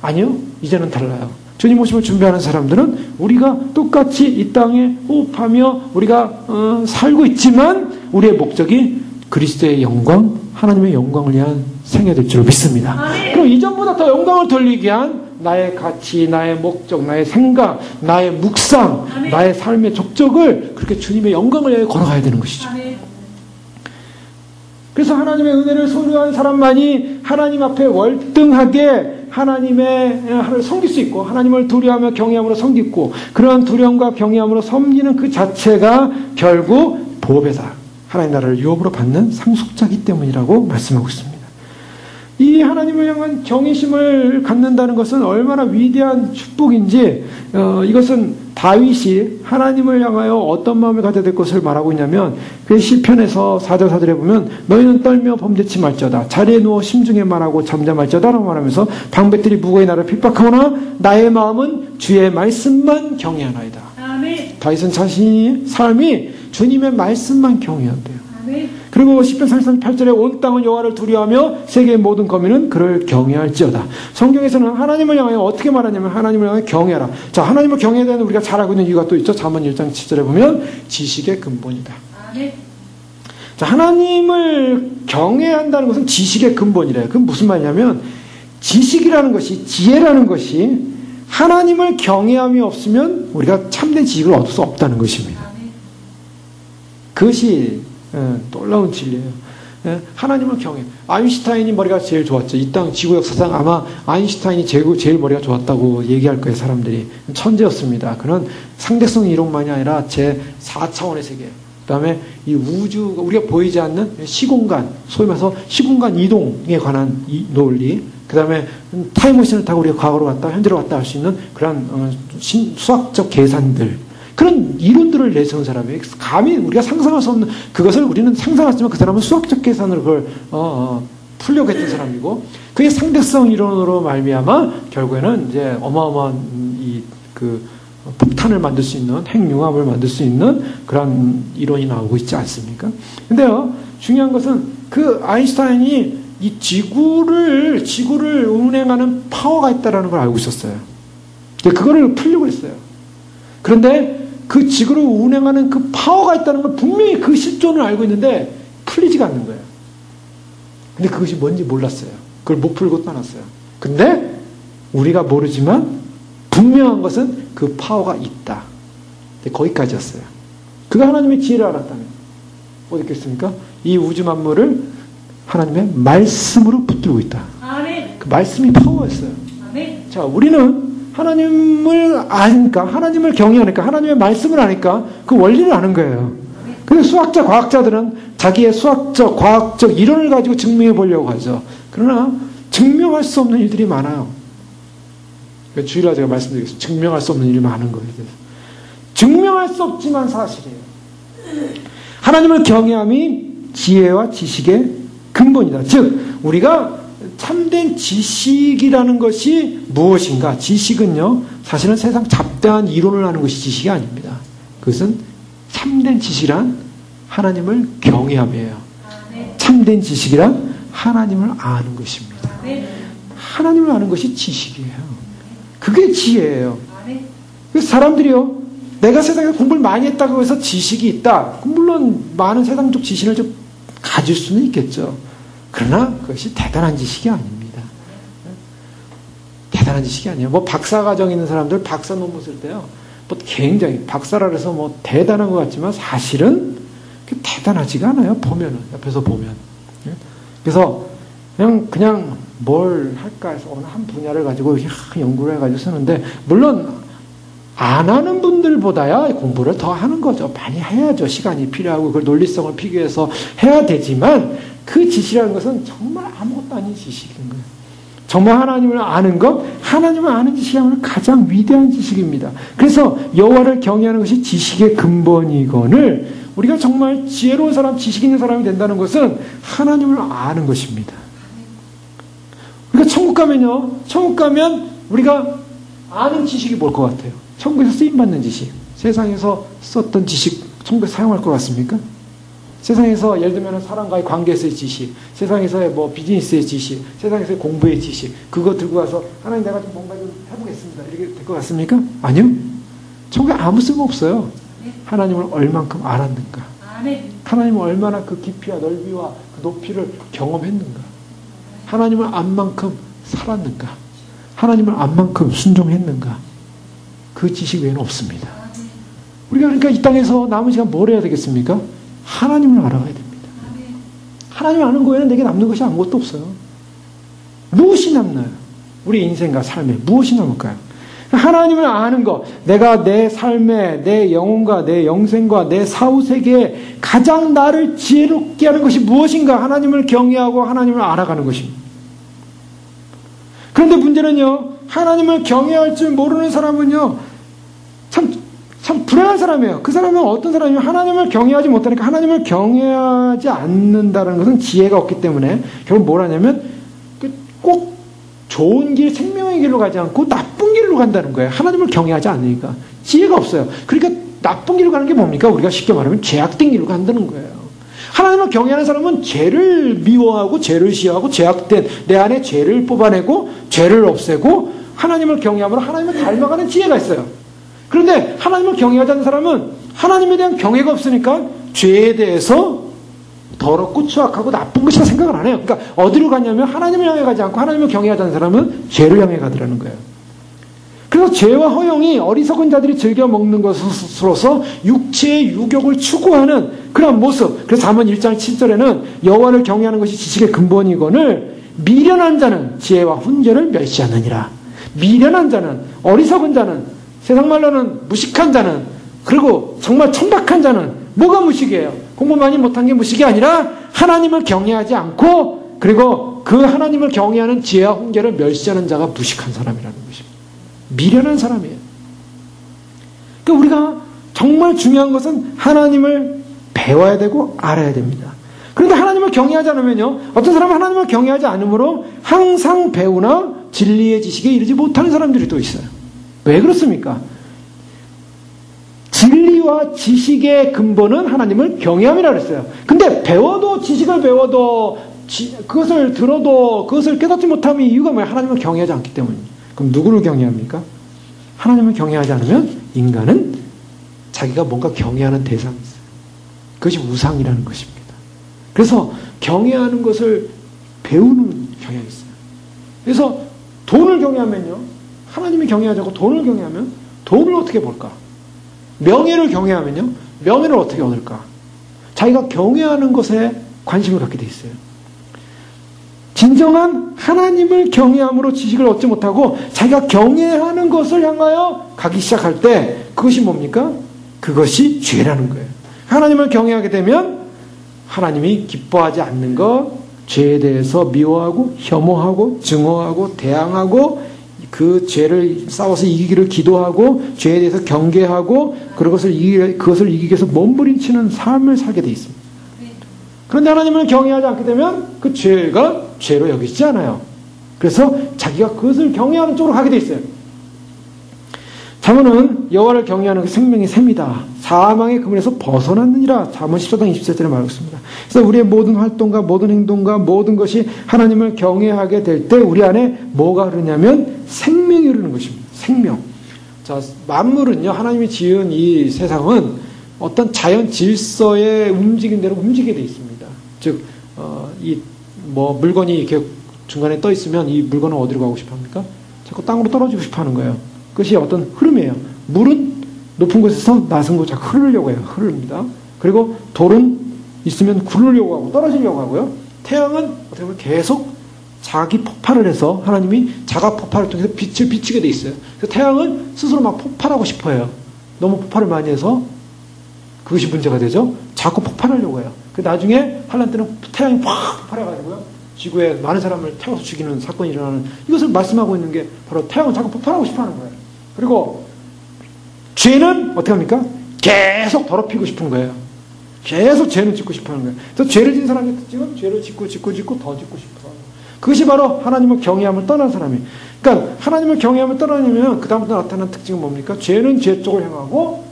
아니요. 이제는 달라요. 주님 오심을 준비하는 사람들은 우리가 똑같이 이 땅에 호흡하며 우리가 살고 있지만 우리의 목적이 그리스도의 영광, 하나님의 영광을 위한 생애가 될 줄 믿습니다. 그럼 이전보다 더 영광을 돌리기 위한 나의 가치, 나의 목적, 나의 생각, 나의 묵상, 나의 삶의 족적을 그렇게 주님의 영광을 위해 걸어가야 되는 것이죠. 그래서 하나님의 은혜를 소유한 사람만이 하나님 앞에 월등하게 하나님의 하나님을 섬길 수 있고 하나님을 두려워하며 경외함으로 섬기고 그러한 두려움과 경외함으로 섬기는 그 자체가 결국 보배사 하나님 나라를 유업으로 받는 상속자이기 때문이라고 말씀하고 있습니다. 이 하나님을 향한 경외심을 갖는다는 것은 얼마나 위대한 축복인지 이것은 다윗이 하나님을 향하여 어떤 마음을 가져야 될 것을 말하고 있냐면 그 시편에서 4절 4절에 보면 너희는 떨며 범죄치 말지어다 자리에 누워 심중에 말하고 잠잠할지어다 라고 말하면서 방백들이 무거이 나를 핍박하거나 나의 마음은 주의 말씀만 경외하나이다. 다윗은 자신이 삶이 주님의 말씀만 경외한대요. 그리고 시편 38절에 온 땅은 여호와를 두려워하며 세계의 모든 거민은 그를 경외할지어다. 성경에서는 하나님을 향하여 어떻게 말하냐면 하나님을 향하여 경외하라. 자, 하나님을 경외해야 되는 우리가 잘 알고 있는 이유가 또 있죠. 잠언 1장 7절에 보면 지식의 근본이다. 자, 하나님을 경외한다는 것은 지식의 근본이래요. 그건 무슨 말이냐면 지식이라는 것이 지혜라는 것이 하나님을 경외함이 없으면 우리가 참된 지식을 얻을 수 없다는 것입니다. 그것이 놀라운 진리예요. 하나님을 경외. 아인슈타인이 머리가 제일 좋았죠. 이 땅 지구 역사상 아마 아인슈타인이 제일 머리가 좋았다고 얘기할 거예요. 사람들이. 천재였습니다. 그런 상대성 이론만이 아니라 제 4차원의 세계. 그 다음에 이 우주, 우리가 보이지 않는 시공간, 소위 말해서 시공간 이동에 관한 논리. 그 다음에 타임머신을 타고 우리가 과거로 갔다 현재로 갔다 할 수 있는 그런 수학적 계산들. 그런 이론들을 내세운 사람이에요. 감히 우리가 상상할 수 없는 그것을 우리는 상상하지만 그 사람은 수학적 계산으로 그걸 풀려고 했던 사람이고 그게 상대성 이론으로 말미암아 결국에는 이제 어마어마한 그 폭탄을 만들 수 있는 핵융합을 만들 수 있는 그런 이론이 나오고 있지 않습니까? 근데요 중요한 것은 그 아인슈타인이 이 지구를 운행하는 파워가 있다라는 걸 알고 있었어요. 그거를 풀려고 했어요. 그런데 그 지구를 운행하는 그 파워가 있다는 걸 분명히 그 실존을 알고 있는데 풀리지가 않는 거예요. 근데 그것이 뭔지 몰랐어요. 그걸 못 풀고 떠났어요. 근데 우리가 모르지만 분명한 것은 그 파워가 있다. 거기까지였어요. 그가 하나님의 지혜를 알았다면 어디 있겠습니까? 이 우주 만물을 하나님의 말씀으로 붙들고 있다. 그 말씀이 파워였어요. 자, 우리는 하나님을 아니까, 하나님을 경외하니까, 하나님의 말씀을 아니까 그 원리를 아는 거예요. 근데 수학자, 과학자들은 자기의 수학적, 과학적 이론을 가지고 증명해 보려고 하죠. 그러나 증명할 수 없는 일들이 많아요. 주일날 제가 말씀드리겠습니다. 증명할 수 없는 일이 많은 거예요. 증명할 수 없지만 사실이에요. 하나님을 경외함이 지혜와 지식의 근본이다. 즉 우리가 참된 지식이라는 것이 무엇인가? 지식은요, 사실은 세상 잡다한 이론을 아는 것이 지식이 아닙니다. 그것은 참된 지식이란 하나님을 경외함이에요. 참된 지식이란 하나님을 아는 것입니다. 하나님을 아는 것이 지식이에요. 그게 지혜예요. 그래서 사람들이요, 내가 세상에서 공부를 많이 했다고 해서 지식이 있다. 물론 많은 세상적 지식을 좀 가질 수는 있겠죠. 그러나 그것이 대단한 지식이 아닙니다. 대단한 지식이 아니에요. 뭐 박사과정 있는 사람들 박사 논문 쓸 때요, 뭐 굉장히 박사라 해서 뭐 대단한 것 같지만 사실은 대단하지가 않아요. 보면은, 옆에서 보면. 그래서 그냥 뭘 할까 해서 어느 한 분야를 가지고 연구를 해가지고 쓰는데, 물론 안 하는 분들보다야 공부를 더 하는 거죠. 많이 해야죠. 시간이 필요하고 그걸 논리성을 피기위해서 해야 되지만, 그 지식이라는 것은 정말 아무것도 아닌 지식인 거예요. 정말 하나님을 아는 것, 하나님을 아는 지식이야말로 가장 위대한 지식입니다. 그래서 여호와를 경외하는 것이 지식의 근본이거늘, 우리가 정말 지혜로운 사람, 지식 있는 사람이 된다는 것은 하나님을 아는 것입니다. 우리가 천국 가면요, 천국 가면 우리가 아는 지식이 뭘 것 같아요? 천국에서 쓰임받는 지식, 세상에서 썼던 지식 천국에서 사용할 것 같습니까? 세상에서 예를 들면 사람과의 관계에서의 지식, 세상에서의 뭐 비즈니스의 지식, 세상에서의 공부의 지식, 그거 들고 가서 하나님 내가 좀 뭔가 좀 해보겠습니다, 이렇게 될 것 같습니까? 아니요. 천국에 아무 쓸모 없어요. 하나님을 얼만큼 알았는가, 하나님을 얼마나 그 깊이와 넓이와 그 높이를 경험했는가, 하나님을 안 만큼 살았는가, 하나님을 안 만큼 순종했는가, 그 지식 외에는 없습니다. 우리가 그러니까 이 땅에서 남은 시간 뭘 해야 되겠습니까? 하나님을 알아가야 됩니다. 하나님을 아는 거에는 내게 남는 것이 아무것도 없어요. 무엇이 남나요? 우리 인생과 삶에 무엇이 남을까요? 하나님을 아는 것, 내가 내 삶에, 내 영혼과 내 영생과 내 사후세계에 가장 나를 지혜롭게 하는 것이 무엇인가? 하나님을 경외하고 하나님을 알아가는 것입니다. 그런데 문제는요, 하나님을 경외할 줄 모르는 사람은요, 참 불행한 사람이에요. 그 사람은 어떤 사람이면 하나님을 경외하지 못하니까, 하나님을 경외하지 않는다는 것은 지혜가 없기 때문에 결국 뭘 하냐면 꼭 좋은 길, 생명의 길로 가지 않고 나쁜 길로 간다는 거예요. 하나님을 경외하지 않으니까. 지혜가 없어요. 그러니까 나쁜 길로 가는 게 뭡니까? 우리가 쉽게 말하면 죄악된 길로 간다는 거예요. 하나님을 경외하는 사람은 죄를 미워하고 죄를 시하고 죄악된 내 안에 죄를 뽑아내고 죄를 없애고 하나님을 경외함으로 하나님을 닮아가는 지혜가 있어요. 그런데 하나님을 경외하지 않는 사람은 하나님에 대한 경외가 없으니까 죄에 대해서 더럽고 추악하고 나쁜 것이라 생각을 안 해요. 그러니까 어디로 가냐면 하나님을 향해 가지 않고 하나님을 경외하지 않는 사람은 죄를 향해 가더라는 거예요. 그래서 죄와 허영이 어리석은 자들이 즐겨 먹는 것으로서 육체의 유욕을 추구하는 그런 모습. 그래서 잠언 1장 7절에는 여호와를 경외하는 것이 지식의 근본이거늘 미련한 자는 지혜와 훈계를 멸시하느니라. 미련한 자는, 어리석은 자는, 세상 말로는 무식한 자는, 그리고 정말 천박한 자는 뭐가 무식이에요? 공부 많이 못한 게 무식이 아니라 하나님을 경외하지 않고 그리고 그 하나님을 경외하는 지혜와 훈계를 멸시하는 자가 무식한 사람이라는 것입니다. 미련한 사람이에요. 그러니까 우리가 정말 중요한 것은 하나님을 배워야 되고 알아야 됩니다. 그런데 하나님을 경외하지 않으면요, 어떤 사람은 하나님을 경외하지 않으므로 항상 배우나 진리의 지식에 이르지 못하는 사람들이 또 있어요. 왜 그렇습니까? 진리와 지식의 근본은 하나님을 경외함이라고 했어요. 근데 배워도, 지식을 배워도, 그것을 들어도 그것을 깨닫지 못함의 이유가 뭐예요? 하나님을 경외하지 않기 때문입니다. 그럼 누구를 경외합니까? 하나님을 경외하지 않으면 인간은 자기가 뭔가 경외하는 대상이 있어요. 그것이 우상이라는 것입니다. 그래서 경외하는 것을 배우는 경향이 있어요. 그래서 돈을 경외하면요, 하나님이 경외하자고 돈을 경외하면 돈을 어떻게 볼까? 명예를 경외하면요, 명예를 어떻게 얻을까? 자기가 경외하는 것에 관심을 갖게 돼 있어요. 진정한 하나님을 경외함으로 지식을 얻지 못하고 자기가 경외하는 것을 향하여 가기 시작할 때 그것이 뭡니까? 그것이 죄라는 거예요. 하나님을 경외하게 되면 하나님이 기뻐하지 않는 것, 죄에 대해서 미워하고 혐오하고 증오하고 대항하고 그 죄를 싸워서 이기기를 기도하고 죄에 대해서 경계하고 그것을 이기기 위해서 몸부림치는 삶을 살게 돼 있습니다. 그런데 하나님을 경외하지 않게 되면 그 죄가 죄로 여기지 않아요. 그래서 자기가 그것을 경외하는 쪽으로 가게 돼 있어요. 잠언은 여호와를 경외하는 그 생명의 샘이다. 사망의 그물에서 벗어났느니라. 잠언 14장 27절에 말하고 있습니다. 그래서 우리의 모든 활동과 모든 행동과 모든 것이 하나님을 경외하게 될 때 우리 안에 뭐가 흐르냐면 생명이 흐르는 것입니다. 생명. 자, 만물은요, 하나님이 지은 이 세상은 어떤 자연 질서에 움직인 대로 움직이게 돼 있습니다. 즉, 물건이 이렇게 중간에 떠 있으면 이 물건은 어디로 가고 싶어 합니까? 자꾸 땅으로 떨어지고 싶어 하는 거예요. 그것이 어떤 흐름이에요. 물은 높은 곳에서 낮은 곳에 자꾸 흐르려고 해요. 흐릅니다. 그리고 돌은 있으면 굴르려고 하고 떨어지려고 하고요. 태양은 어떻게 보면 계속 자기 폭발을 해서 하나님이 자가 폭발을 통해서 빛을 비추게 돼 있어요. 그래서 태양은 스스로 막 폭발하고 싶어 해요. 너무 폭발을 많이 해서 그것이 문제가 되죠. 자꾸 폭발하려고 해요. 그 나중에 한란 때는 태양이 확 폭발해가지고요. 지구에 많은 사람을 태워서 죽이는 사건이 일어나는 이것을 말씀하고 있는 게 바로 태양은 자꾸 폭발하고 싶어 하는 거예요. 그리고 죄는 어떻게 합니까? 계속 더럽히고 싶은 거예요. 계속 죄는 짓고 싶어 하는 거예요. 그래서 죄를 지은 사람의 특징은 죄를 짓고 더 짓고 싶어. 그것이 바로 하나님을 경외함을 떠난 사람이에요. 그러니까 하나님을 경외함을 떠나려면 그 다음부터 나타나는 특징은 뭡니까? 죄는 죄 쪽을 향하고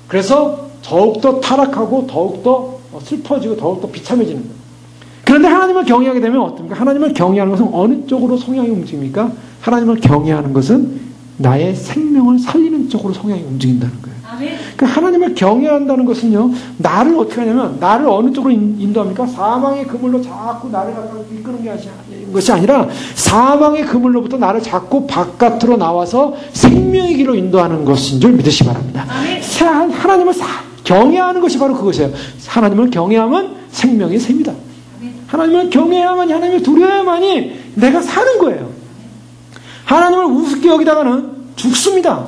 그래서 더욱더 타락하고 더욱더 슬퍼지고 더욱더 비참해지는 거예요. 그런데 하나님을 경외하게 되면 어떻습니까? 하나님을 경외하는 것은 어느 쪽으로 성향이 움직입니까? 하나님을 경외하는 것은 나의 생명을 살리는 쪽으로 성향이 움직인다는 거예요. 그러니까 하나님을 경외한다는 것은요, 나를 어떻게 하냐면, 나를 어느 쪽으로 인도합니까? 사망의 그물로 자꾸 나를 갖다 이끄는 것이 아니라, 사망의 그물로부터 나를 자꾸 바깥으로 나와서 생명의 길로 인도하는 것인 줄 믿으시기 바랍니다. 하나님을 경외하는 것이 바로 그것이에요. 하나님을 경외하면 생명의 샘이다. 하나님을 경외해야만이, 하나님을 두려워야만이 내가 사는 거예요. 하나님을 우습게 여기다가는 죽습니다.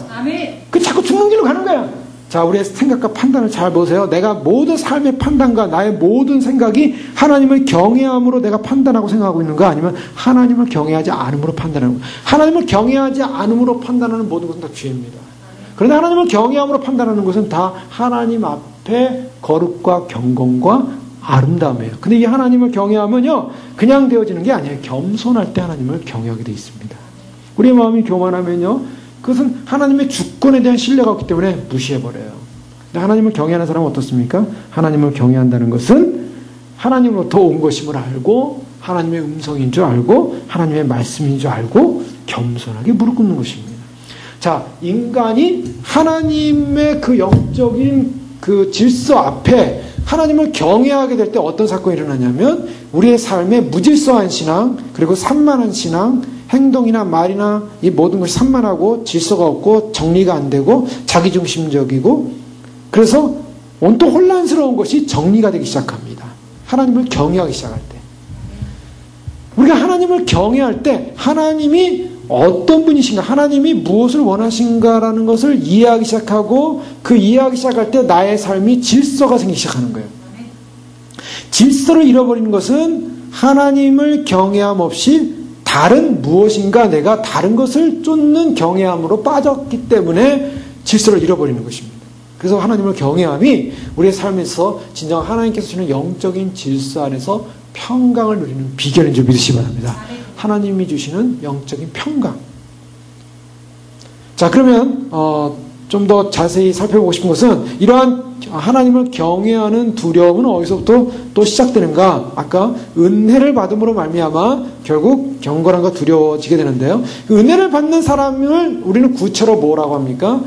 그 자꾸 죽는 길로 가는 거야. 자, 우리의 생각과 판단을 잘 보세요. 내가 모든 삶의 판단과 나의 모든 생각이 하나님을 경외함으로 내가 판단하고 생각하고 있는가? 아니면 하나님을 경외하지 않음으로 판단하는 거. 하나님을 경외하지 않음으로 판단하는 모든 것은 다 죄입니다. 그런데 하나님을 경외함으로 판단하는 것은 다 하나님 앞에 거룩과 경건과 아름다움이에요. 근데 이 하나님을 경외하면요, 그냥 되어지는 게 아니에요. 겸손할 때 하나님을 경외하게 되어 있습니다. 우리의 마음이 교만하면요, 그것은 하나님의 주권에 대한 신뢰가 없기 때문에 무시해버려요. 근데 하나님을 경외하는 사람은 어떻습니까? 하나님을 경외한다는 것은 하나님으로부터 온 것임을 알고 하나님의 음성인 줄 알고 하나님의 말씀인 줄 알고 겸손하게 무릎 꿇는 것입니다. 자, 인간이 하나님의 그 영적인 그 질서 앞에 하나님을 경외하게 될 때 어떤 사건이 일어나냐면 우리의 삶에 무질서한 신앙, 그리고 산만한 신앙, 행동이나 말이나 이 모든 것이 산만하고 질서가 없고 정리가 안 되고 자기중심적이고 그래서 온통 혼란스러운 것이 정리가 되기 시작합니다. 하나님을 경외하기 시작할 때. 우리가 하나님을 경외할 때 하나님이 어떤 분이신가, 하나님이 무엇을 원하신가라는 것을 이해하기 시작하고 그 이해하기 시작할 때 나의 삶이 질서가 생기기 시작하는 거예요. 질서를 잃어버리는 것은 하나님을 경외함 없이 다른 무엇인가 내가 다른 것을 쫓는 경외함으로 빠졌기 때문에 질서를 잃어버리는 것입니다. 그래서 하나님을 경외함이 우리의 삶에서 진정 하나님께서 주는 영적인 질서 안에서 평강을 누리는 비결인 줄 믿으시기 바랍니다. 하나님이 주시는 영적인 평강. 자, 그러면 좀 더 자세히 살펴보고 싶은 것은 이러한 하나님을 경외하는 두려움은 어디서부터 또 시작되는가? 아까 은혜를 받음으로 말미암아 결국 경건함과 두려워지게 되는데요. 그 은혜를 받는 사람을 우리는 구체로 뭐라고 합니까?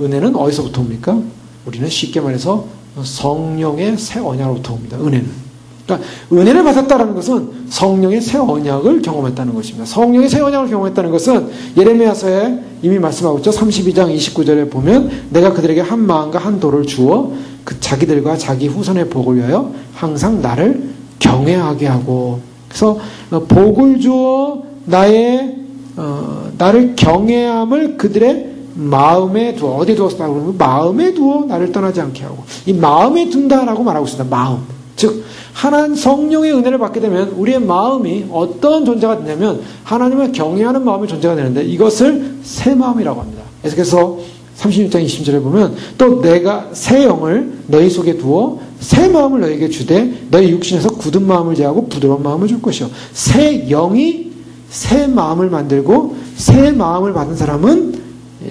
은혜는 어디서부터 옵니까? 우리는 쉽게 말해서 성령의 새 언약으로부터 옵니다. 은혜는. 그러니까 은혜를 받았다는 것은 성령의 새 언약을 경험했다는 것입니다. 성령의 새 언약을 경험했다는 것은 예레미야서에 이미 말씀하고 있죠. 32장 29절에 보면 내가 그들에게 한 마음과 한 도를 주어 그 자기들과 자기 후손의 복을 위하여 항상 나를 경외하게 하고 그래서 복을 주어 나를 경외함을 그들의 마음에 두어. 어디에 두었다고 그러면 마음에 두어 나를 떠나지 않게 하고. 이 마음에 둔다라고 말하고 있습니다. 마음. 즉 하나님 성령의 은혜를 받게 되면 우리의 마음이 어떤 존재가 되냐면 하나님을 경외하는 마음의 존재가 되는데 이것을 새 마음이라고 합니다. 그래서 36장 20절에 보면 또 내가 새 영을 너희 속에 두어 새 마음을 너희에게 주되 너희 육신에서 굳은 마음을 제하고 부드러운 마음을 줄 것이요. 새 영이 새 마음을 만들고 새 마음을 받은 사람은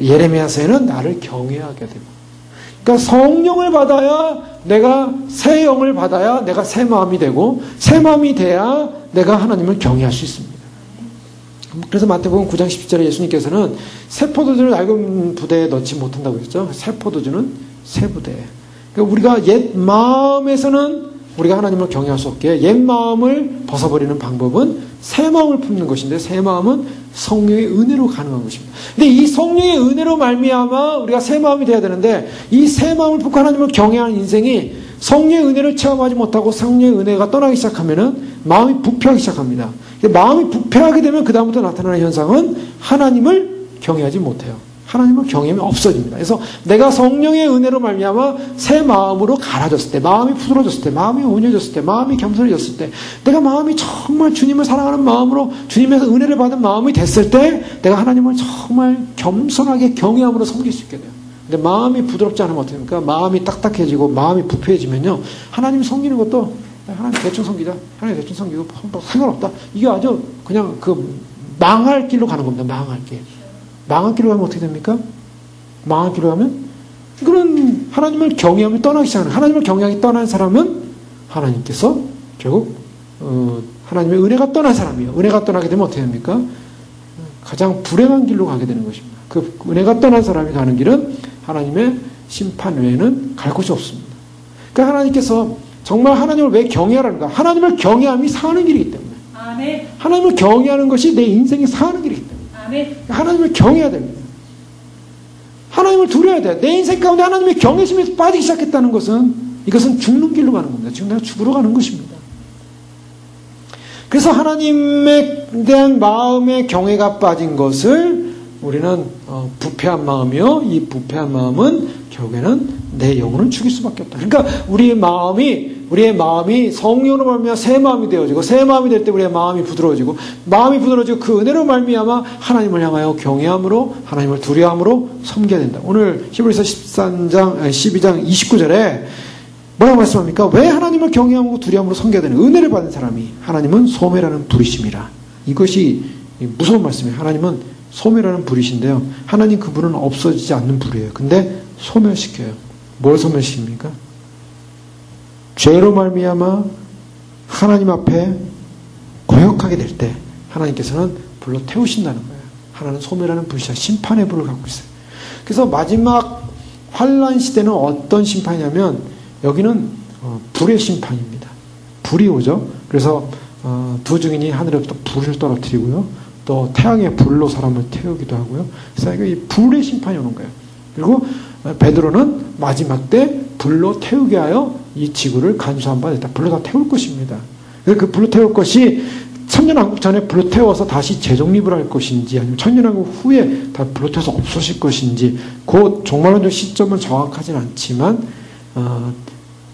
예레미야서에는 나를 경외하게 됩니다. 그러니까 성령을 받아야 내가 새 영을 받아야 내가 새 마음이 되고 새 마음이 돼야 내가 하나님을 경외할 수 있습니다. 그래서 마태복음 9장 10절에 예수님께서는 새 포도주를 낡은 부대에 넣지 못한다고 했죠. 새 포도주는 새 부대에. 그러니까 우리가 옛 마음에서는 우리가 하나님을 경외할 수 없게 옛 마음을 벗어버리는 방법은 새 마음을 품는 것인데 새 마음은 성령의 은혜로 가능한 것입니다. 근데 이 성령의 은혜로 말미암아 우리가 새 마음이 돼야 되는데 이 새 마음을 품고 하나님을 경외하는 인생이 성령의 은혜를 체험하지 못하고 성령의 은혜가 떠나기 시작하면은 마음이 부패하기 시작합니다. 마음이 부패하게 되면 그 다음부터 나타나는 현상은 하나님을 경외하지 못해요. 하나님을 경외하면 없어집니다. 그래서 내가 성령의 은혜로 말미암아 새 마음으로 갈아졌을 때, 마음이 부드러워졌을 때, 마음이 온유해졌을 때, 마음이 겸손해졌을 때, 내가 마음이 정말 주님을 사랑하는 마음으로 주님의 은혜를 받은 마음이 됐을 때 내가 하나님을 정말 겸손하게 경외함으로 섬길 수 있게 돼요. 근데 마음이 부드럽지 않으면 어떻게 됩니까? 마음이 딱딱해지고 마음이 부패해지면요 하나님 섬기는 것도 하나님 대충 섬기자, 하나님 대충 섬기고 상관없다. 이게 아주 그냥 그 망할 길로 가는 겁니다. 망할 길. 망할 길로 가면 어떻게 됩니까? 망할 길로 가면 그런 하나님을 경외함을 떠나기 시작하는, 하나님을 경외하기 떠난 사람은 하나님께서 결국 하나님의 은혜가 떠난 사람이에요. 은혜가 떠나게 되면 어떻게 됩니까? 가장 불행한 길로 가게 되는 것입니다. 그 은혜가 떠난 사람이 가는 길은 하나님의 심판 외에는 갈 곳이 없습니다. 그러니까 하나님께서 정말 하나님을 왜 경외하라는가? 하나님을 경외함이 사는 길이기 때문에. 아멘. 하나님을 경외하는 것이 내 인생이 사는 길이기 때문에. 아멘. 하나님을 경외해야 됩니다. 하나님을 두려워야 돼요. 내 인생 가운데 하나님의 경외심에서 빠지기 시작했다는 것은 이것은 죽는 길로 가는 겁니다. 지금 내가 죽으러 가는 것입니다. 그래서 하나님에 대한 마음의 경외가 빠진 것을 우리는 부패한 마음이요. 이 부패한 마음은 결국에는 내 영혼을 죽일 수밖에 없다. 그러니까 우리의 마음이 성령으로 말미암아 새 마음이 되어지고 새 마음이 될 때 우리의 마음이 부드러워지고 마음이 부드러워지고 그 은혜로 말미암아 하나님을 향하여 경외함으로 하나님을 두려움으로 섬겨야 된다. 오늘 히브리서 12장 29절에 뭐라고 말씀합니까? 왜 하나님을 경외하고 두려움으로 섬겨야 되는 은혜를 받은 사람이 하나님은 소매라는 불이심이라. 이것이 무서운 말씀이에요. 하나님은 소멸하는 불이신데요. 하나님 그 불은 없어지지 않는 불이에요. 근데 소멸시켜요. 뭘 소멸시킵니까? 죄로 말미암아 하나님 앞에 거역하게 될 때 하나님께서는 불로 태우신다는 거예요. 하나는 소멸하는 불이시라. 심판의 불을 갖고 있어요. 그래서 마지막 환란 시대는 어떤 심판이냐면 여기는 불의 심판입니다. 불이 오죠. 그래서 두 증인이 하늘에부터 불을 떨어뜨리고요. 또 태양의 불로 사람을 태우기도 하고요. 그래서 이 불의 심판이 오는 거예요. 그리고 베드로는 마지막 때 불로 태우게 하여 이 지구를 간수한 바 됐다. 불로 다 태울 것입니다. 그 불로 태울 것이 천년왕국 전에 불로 태워서 다시 재정립을 할 것인지 아니면 천년왕국 후에 다 불로 태워서 없어질 것인지 그 종말론적 시점은 정확하진 않지만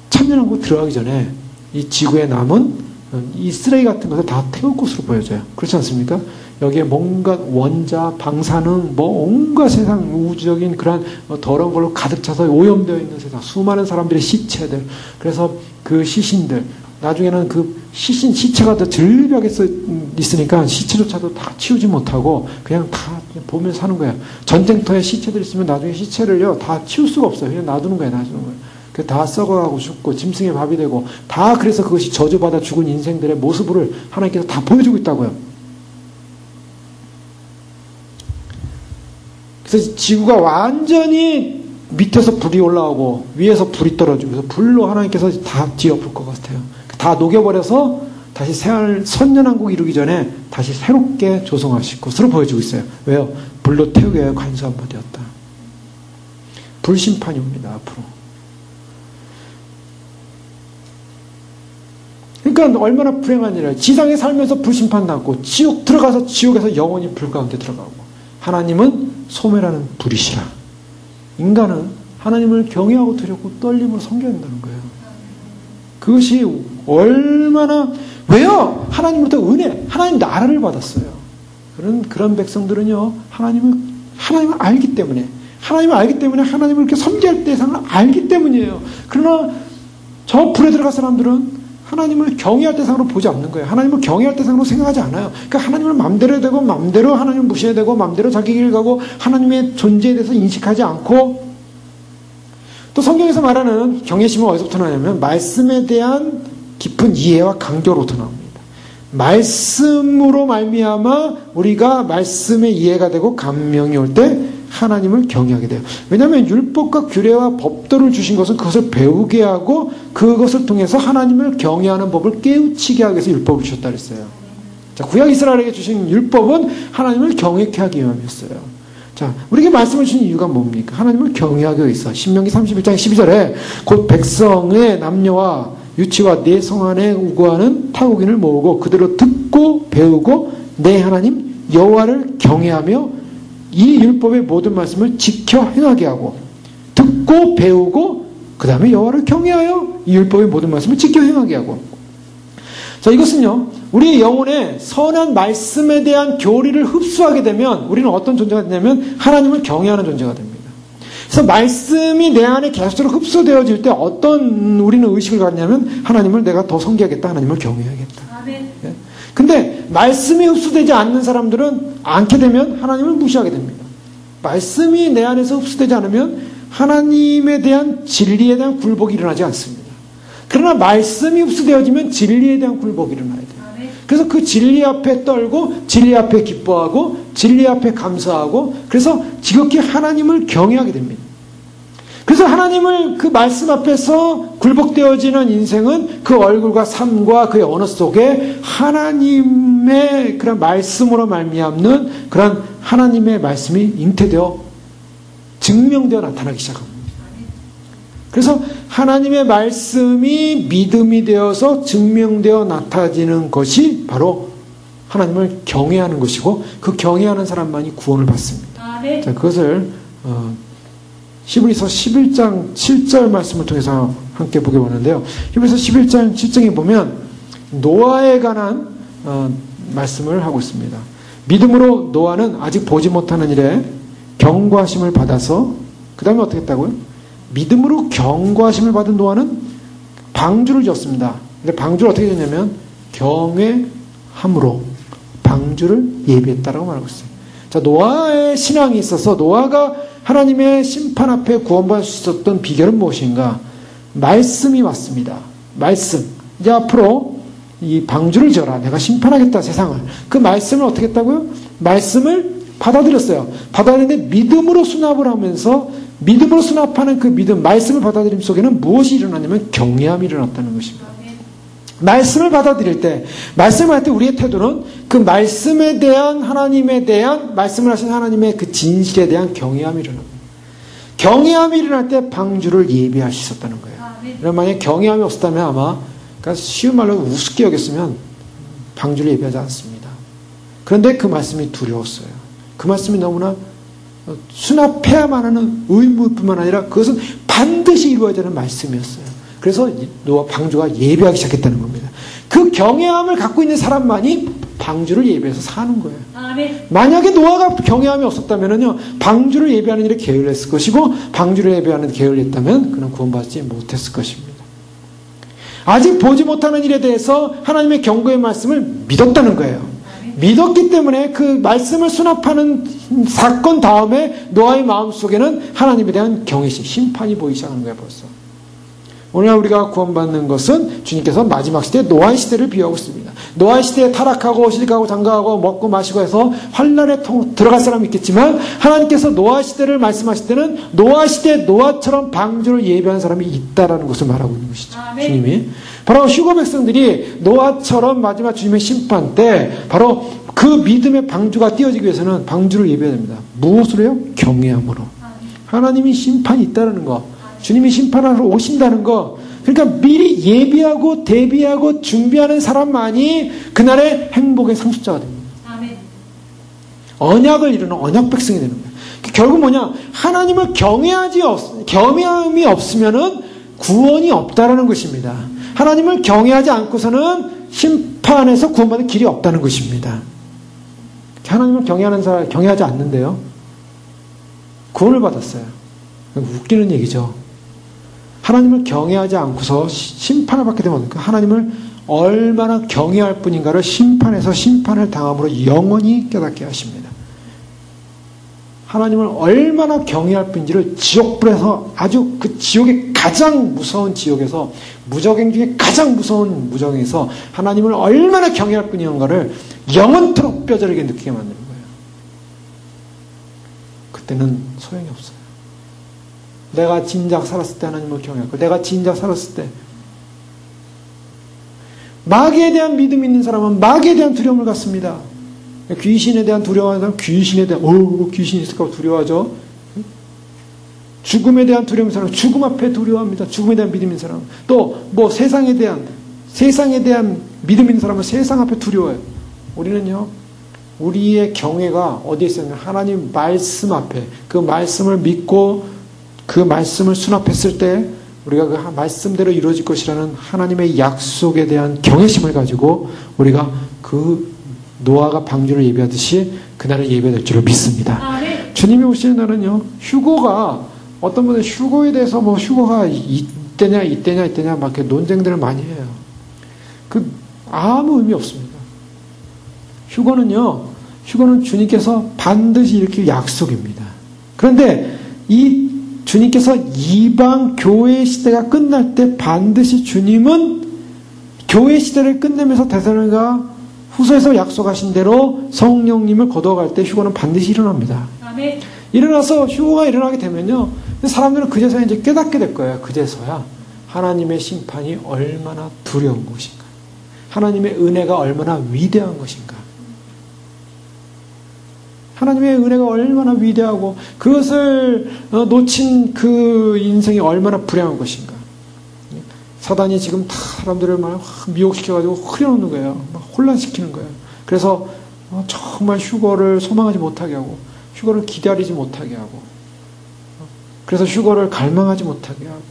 천년왕국 들어가기 전에 이 지구에 남은 이 쓰레기 같은 것을 다 태울 것으로 보여져요. 그렇지 않습니까? 여기에 뭔가 원자, 방사능, 온갖 세상 우주적인 그런 더러운 걸로 가득 차서 오염되어 있는 세상, 수많은 사람들의 시체들, 그래서 그 시신들, 나중에는 그 시체가 더 절벽에 있으니까 시체조차도 다 치우지 못하고 그냥 다 보면서 사는 거예요. 전쟁터에 시체들 있으면 나중에 시체를요, 다 치울 수가 없어요. 그냥 놔두는 거예요. 그 다 썩어가고 죽고 짐승의 밥이 되고 다 그래서 그것이 저주받아 죽은 인생들의 모습을 하나님께서 다 보여주고 있다고요. 그래서 지구가 완전히 밑에서 불이 올라오고 위에서 불이 떨어지면서 불로 하나님께서 다 뒤엎을 것 같아요. 다 녹여버려서 다시 선년왕국 이루기 전에 다시 새롭게 조성하실 것으로 보여주고 있어요. 왜요? 불로 태우게 하여 간수한 바 되었다. 불심판이 옵니다. 앞으로. 그러니까 얼마나 불행한 일이에요. 지상에 살면서 불심판 받고 지옥 들어가서 지옥에서 영원히 불 가운데 들어가고, 하나님은 소멸하는 불이시라. 인간은 하나님을 경외하고 두렵고 떨림으로 섬겨야 한다는 거예요. 그것이 얼마나, 왜요? 하나님으로부터 은혜, 하나님 나라를 받았어요. 그런 백성들은요, 하나님을 알기 때문에, 하나님을 이렇게 섬기할 대상을 알기 때문이에요. 그러나 저 불에 들어간 사람들은 하나님을 경외할 대상으로 보지 않는 거예요. 하나님을 경외할 대상으로 생각하지 않아요. 그러니까 하나님을 맘대로 되고, 맘대로 하나님을 무시해야 되고, 맘대로 자기 길 가고, 하나님의 존재에 대해서 인식하지 않고, 또 성경에서 말하는 경외심은 어디서부터 나냐면 말씀에 대한 깊은 이해와 강조로부터 나옵니다. 말씀으로 말미암아 우리가 말씀의 이해가 되고 감명이 올 때 하나님을 경외하게 돼요. 왜냐하면 율법과 규례와 법도를 주신 것은 그것을 배우게 하고 그것을 통해서 하나님을 경외하는 법을 깨우치게 하기 위해서 율법을 주셨다 그랬어요. 자, 구약 이스라엘에게 주신 율법은 하나님을 경외케 하기 위함이었어요. 자, 우리에게 말씀을 주신 이유가 뭡니까? 하나님을 경외하기 위해서. 신명기 31장 12절에 곧 백성의 남녀와 유치와 내 성 안에 우거하는 타국인을 모으고 그대로 듣고 배우고 내 하나님 여호와를 경외하며 이 율법의 모든 말씀을 지켜 행하게 하고, 듣고 배우고 그 다음에 여호와를 경외하여 이 율법의 모든 말씀을 지켜 행하게 하고. 자, 이것은요, 우리의 영혼에 선한 말씀에 대한 교리를 흡수하게 되면 우리는 어떤 존재가 되냐면 하나님을 경외하는 존재가 됩니다. 그래서 말씀이 내 안에 계속적으로 흡수되어질 때 어떤 우리는 의식을 갖냐면 하나님을 내가 더 섬기하겠다, 하나님을 경외하겠다. 아멘. 네? 근데 말씀이 흡수되지 않는 사람들은 않게 되면 하나님을 무시하게 됩니다. 말씀이 내 안에서 흡수되지 않으면 하나님에 대한 진리에 대한 굴복이 일어나지 않습니다. 그러나 말씀이 흡수되어지면 진리에 대한 굴복이 일어나야 돼요. 그래서 그 진리 앞에 떨고 진리 앞에 기뻐하고 진리 앞에 감사하고 그래서 지극히 하나님을 경외하게 됩니다. 그래서 하나님을 그 말씀 앞에서 굴복되어지는 인생은 그 얼굴과 삶과 그의 언어 속에 하나님의 그런 말씀으로 말미암는 그런 하나님의 말씀이 잉태되어 증명되어 나타나기 시작합니다. 그래서 하나님의 말씀이 믿음이 되어서 증명되어 나타지는 것이 바로 하나님을 경외하는 것이고 그 경외하는 사람만이 구원을 받습니다. 자, 그것을 히브리서 11장 7절 말씀을 통해서 함께 보게 보는데요. 히브리서 11장 7장에 보면 노아에 관한 말씀을 하고 있습니다. 믿음으로 노아는 아직 보지 못하는 일에 경고하심을 받아서 그 다음에 어떻게 했다고요? 믿음으로 경고하심을 받은 노아는 방주를 지었습니다. 근데 방주를 어떻게 지었냐면 경외함으로 방주를 예비했다라고 말하고 있어요. 자, 노아의 신앙이 있어서 노아가 하나님의 심판 앞에 구원받을 수 있었던 비결은 무엇인가? 말씀이 왔습니다. 말씀. 이제 앞으로 이 방주를 지어라. 내가 심판하겠다, 세상을. 그 말씀을 어떻게 했다고요? 말씀을 받아들였어요. 받아들였는데 믿음으로 수납을 하면서 믿음으로 수납하는 그 믿음, 말씀을 받아들임 속에는 무엇이 일어나냐면 경외함이 일어났다는 것입니다. 말씀을 받아들일 때, 말씀을 할 때 우리의 태도는 그 말씀에 대한 하나님에 대한, 말씀을 하신 하나님의 그 진실에 대한 경외함이 일어납니다. 경외함이 일어날 때 방주를 예비할 수 있었다는 거예요. 그럼 만약에 경외함이 없었다면 아마, 그러니까 쉬운 말로 우습게 여겼으면 방주를 예비하지 않습니다. 그런데 그 말씀이 두려웠어요. 그 말씀이 너무나 수납해야만 하는 의무뿐만 아니라 그것은 반드시 이루어야 되는 말씀이었어요. 그래서 노아 방주가 예배하기 시작했다는 겁니다. 그 경외함을 갖고 있는 사람만이 방주를 예배해서 사는 거예요. 만약에 노아가 경외함이 없었다면요, 방주를 예배하는 일에 게을렀을 것이고 방주를 예배하는 데 게을렀다면 그는 구원받지 못했을 것입니다. 아직 보지 못하는 일에 대해서 하나님의 경고의 말씀을 믿었다는 거예요. 믿었기 때문에 그 말씀을 수납하는 사건 다음에 노아의 마음속에는 하나님에 대한 경외심, 심판이 보이기 시작하는 거예요. 벌써 오늘날 우리가 구원받는 것은 주님께서 마지막 시대 노아의 시대를 비유하고 있습니다. 노아의 시대에 타락하고 실직하고 장가하고 먹고 마시고 해서 환란에 들어갈 사람이 있겠지만 하나님께서 노아 시대를 말씀하실 때는 노아 시대 노아처럼 방주를 예배하는 사람이 있다라는 것을 말하고 있는 것이죠. 주님이 바로 휴거 백성들이 노아처럼 마지막 주님의 심판 때 바로 그 믿음의 방주가 띄어지기 위해서는 방주를 예배해야 됩니다. 무엇으로 해요? 경외함으로. 하나님이 심판이 있다는 거, 주님이 심판하러 오신다는 거, 그러니까 미리 예비하고 대비하고 준비하는 사람만이 그날의 행복의 상속자가 됩니다. 아멘. 언약을 이루는 언약 백성이 되는 거예요. 결국 뭐냐? 하나님을 경외함이 없으면은 구원이 없다라는 것입니다. 하나님을 경외하지 않고서는 심판에서 구원받을 길이 없다는 것입니다. 하나님을 경외하는 사람, 경외하지 않는데요. 구원을 받았어요. 웃기는 얘기죠. 하나님을 경외하지 않고서 심판을 받게 되면 하나님을 얼마나 경외할 뿐인가를 심판에서 심판을 당함으로 영원히 깨닫게 하십니다. 하나님을 얼마나 경외할 뿐인지를 지옥불에서 아주 그 지옥의 가장 무서운 지옥에서 무적행 중에 가장 무서운 무적행에서 하나님을 얼마나 경외할 뿐인가를 영원토록 뼈저리게 느끼게 만드는 거예요. 그때는 소용이 없어요. 내가 진작 살았을 때 하나님을 경외하고 내가 진작 살았을 때 마귀에 대한 믿음이 있는 사람은 마귀에 대한 두려움을 갖습니다. 귀신에 대한 두려워하는 사람은 귀신에 대한 귀신이 있을까 두려워하죠. 죽음에 대한 두려움인 사람은 죽음 앞에 두려워합니다. 죽음에 대한 믿음 있는 사람은 또 뭐 세상에 대한 믿음 있는 사람은 세상 앞에 두려워해요. 우리는요 우리의 경외가 어디에 있었냐면 하나님 말씀 앞에 그 말씀을 믿고 그 말씀을 수납했을 때 우리가 그 말씀대로 이루어질 것이라는 하나님의 약속에 대한 경외심을 가지고 우리가 그 노아가 방주를 예배하듯이 그날을 예배할 줄을 믿습니다. 아멘. 주님이 오시는 날은요 휴거가 어떤 분은 휴거에 대해서 뭐 휴거가 이때냐 막 이렇게 논쟁들을 많이 해요. 그 아무 의미 없습니다. 휴거는 주님께서 반드시 이렇게 약속입니다. 그런데 이 주님께서 이방 교회 시대가 끝날 때 반드시 주님은 교회 시대를 끝내면서 데살로니가 후서에서 약속하신 대로 성령님을 거둬갈 때 휴거는 반드시 일어납니다. 아멘. 일어나서 휴거가 일어나게 되면요 사람들은 그제서야 이제 깨닫게 될 거예요. 그제서야 하나님의 심판이 얼마나 두려운 것인가, 하나님의 은혜가 얼마나 위대한 것인가, 하나님의 은혜가 얼마나 위대하고 그것을 놓친 그 인생이 얼마나 불행한 것인가. 사단이 지금 다 사람들을 막 미혹시켜가지고 흐려놓는 거예요. 막 혼란시키는 거예요. 그래서 정말 휴거를 소망하지 못하게 하고 휴거를 기다리지 못하게 하고 그래서 휴거를 갈망하지 못하게 하고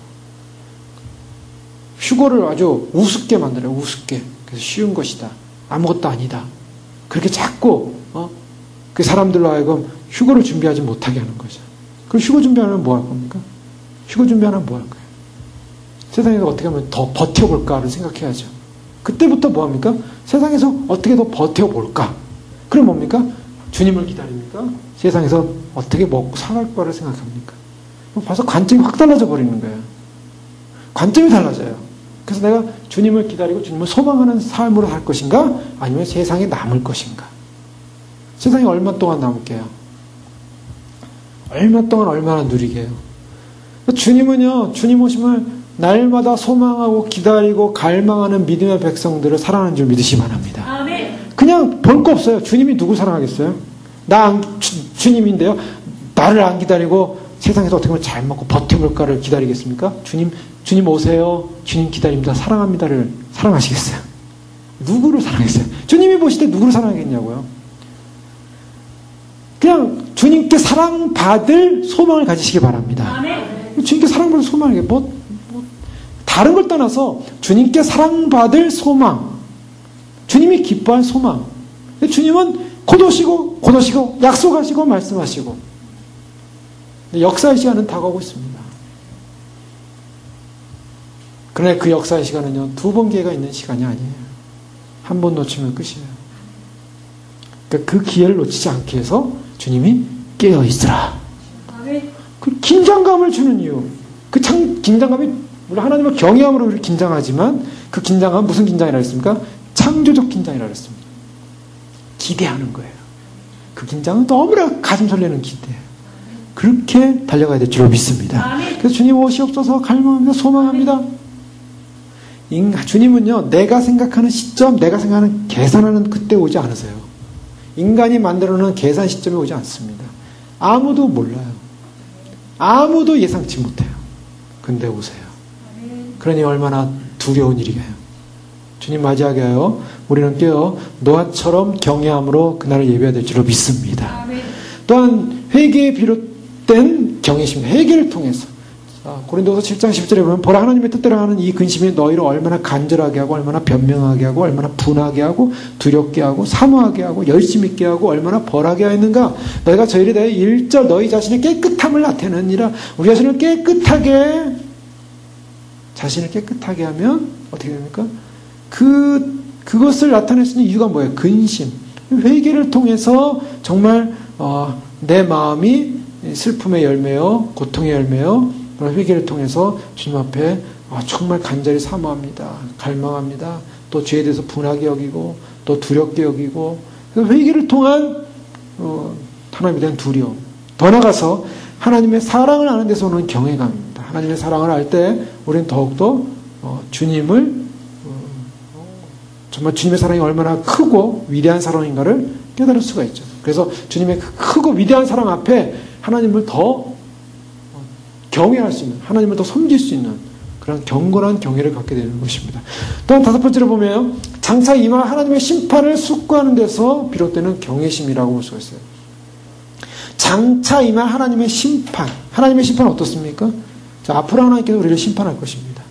휴거를 아주 우습게 만들어요. 우습게. 그래서 쉬운 것이다. 아무것도 아니다. 그렇게 자꾸 그 사람들로 하여금 휴거를 준비하지 못하게 하는 거죠. 그럼 휴거 준비하면 뭐 할 겁니까? 휴거 준비하면 뭐 할 거예요? 세상에서 어떻게 하면 더 버텨볼까를 생각해야죠. 그때부터 뭐 합니까? 세상에서 어떻게 더 버텨볼까? 그럼 뭡니까? 주님을 기다립니까? 세상에서 어떻게 먹고 살할 거를 생각합니까? 벌써 관점이 확 달라져 버리는 거예요. 관점이 달라져요. 그래서 내가 주님을 기다리고 주님을 소망하는 삶으로 살 것인가? 아니면 세상에 남을 것인가? 세상에 얼마 동안 남을게요? 얼마 동안 얼마나 누리게 해요? 주님은요, 주님 오심을 날마다 소망하고 기다리고 갈망하는 믿음의 백성들을 사랑하는 줄 믿으시기 바랍니다. 아멘. 그냥 볼 거 없어요. 주님이 누구 사랑하겠어요? 주님인데요. 나를 안 기다리고 세상에서 어떻게 하면 잘 먹고 버텨볼까를 기다리겠습니까? 주님 오세요. 주님 기다립니다. 사랑합니다를 사랑하시겠어요? 누구를 사랑했어요? 주님이 보실 때 누구를 사랑하겠냐고요? 그냥 주님께 사랑받을 소망을 가지시기 바랍니다. 아멘. 주님께 사랑받을 소망이 다른 걸 떠나서 주님께 사랑받을 소망, 주님이 기뻐할 소망. 주님은 곧 오시고 약속하시고 말씀하시고 역사의 시간은 다가오고 있습니다. 그러나 그 역사의 시간은요 2번 기회가 있는 시간이 아니에요. 한 번 놓치면 끝이에요. 그러니까 그 기회를 놓치지 않기 위해서 주님이 깨어있으라. 그 긴장감을 주는 이유, 그 긴장감이 물론 하나님을 경외함으로 우리를 긴장하지만 그 긴장감은 무슨 긴장이라 했습니까? 창조적 긴장이라 했습니다. 기대하는 거예요. 그 긴장은 너무나 가슴 설레는 기대예요. 그렇게 달려가야 될 줄 믿습니다. 그래서 주님 오시옵소서 갈망합니다. 소망합니다. 주님은요 내가 생각하는 시점, 내가 생각하는 계산하는 그때 오지 않으세요. 인간이 만들어놓은 계산 시점에 오지 않습니다. 아무도 몰라요. 아무도 예상치 못해요. 근데 오세요. 그러니 얼마나 두려운 일이에요. 주님 맞이하게 하여 우리는 깨어 노아처럼 경외함으로 그날을 예배해야 될 줄로 믿습니다. 또한 회개에 비롯된 경외심, 회개를 통해서 고린도서 7장 10절에 보면 보라 하나님의 뜻대로 하는 이 근심이 너희를 얼마나 간절하게 하고 얼마나 변명하게 하고 얼마나 분하게 하고 두렵게 하고 사모하게 하고 열심 있게 하고 얼마나 벌하게 하였는가. 너희가 저희에 대해 1절 너희 자신의 깨끗함을 나타내느니라. 우리 자신을 깨끗하게 하면 어떻게 됩니까? 그것을 나타낼 수 있는 이유가 뭐예요? 근심. 회개를 통해서 정말 내 마음이 슬픔의 열매요, 고통의 열매요, 그런 회개를 통해서 주님 앞에 정말 간절히 사모합니다. 갈망합니다. 또 죄에 대해서 분하게 여기고 또 두렵게 여기고 회개를 통한 하나님에 대한 두려움. 더 나아가서 하나님의 사랑을 아는 데서 오는 경외감입니다. 하나님의 사랑을 알 때 우리는 더욱더 주님을 정말 주님의 사랑이 얼마나 크고 위대한 사랑인가를 깨달을 수가 있죠. 그래서 주님의 크고 위대한 사랑 앞에 하나님을 더 경외할 수 있는, 하나님을 더 섬길 수 있는 그런 경건한 경외를 갖게 되는 것입니다. 또한 다섯 번째로 보면 장차 임할 하나님의 심판을 숙고하는 데서 비롯되는 경외심이라고 볼 수가 있어요. 장차 임할 하나님의 심판. 하나님의 심판은 어떻습니까? 자, 앞으로 하나님께서 우리를 심판할 것입니다.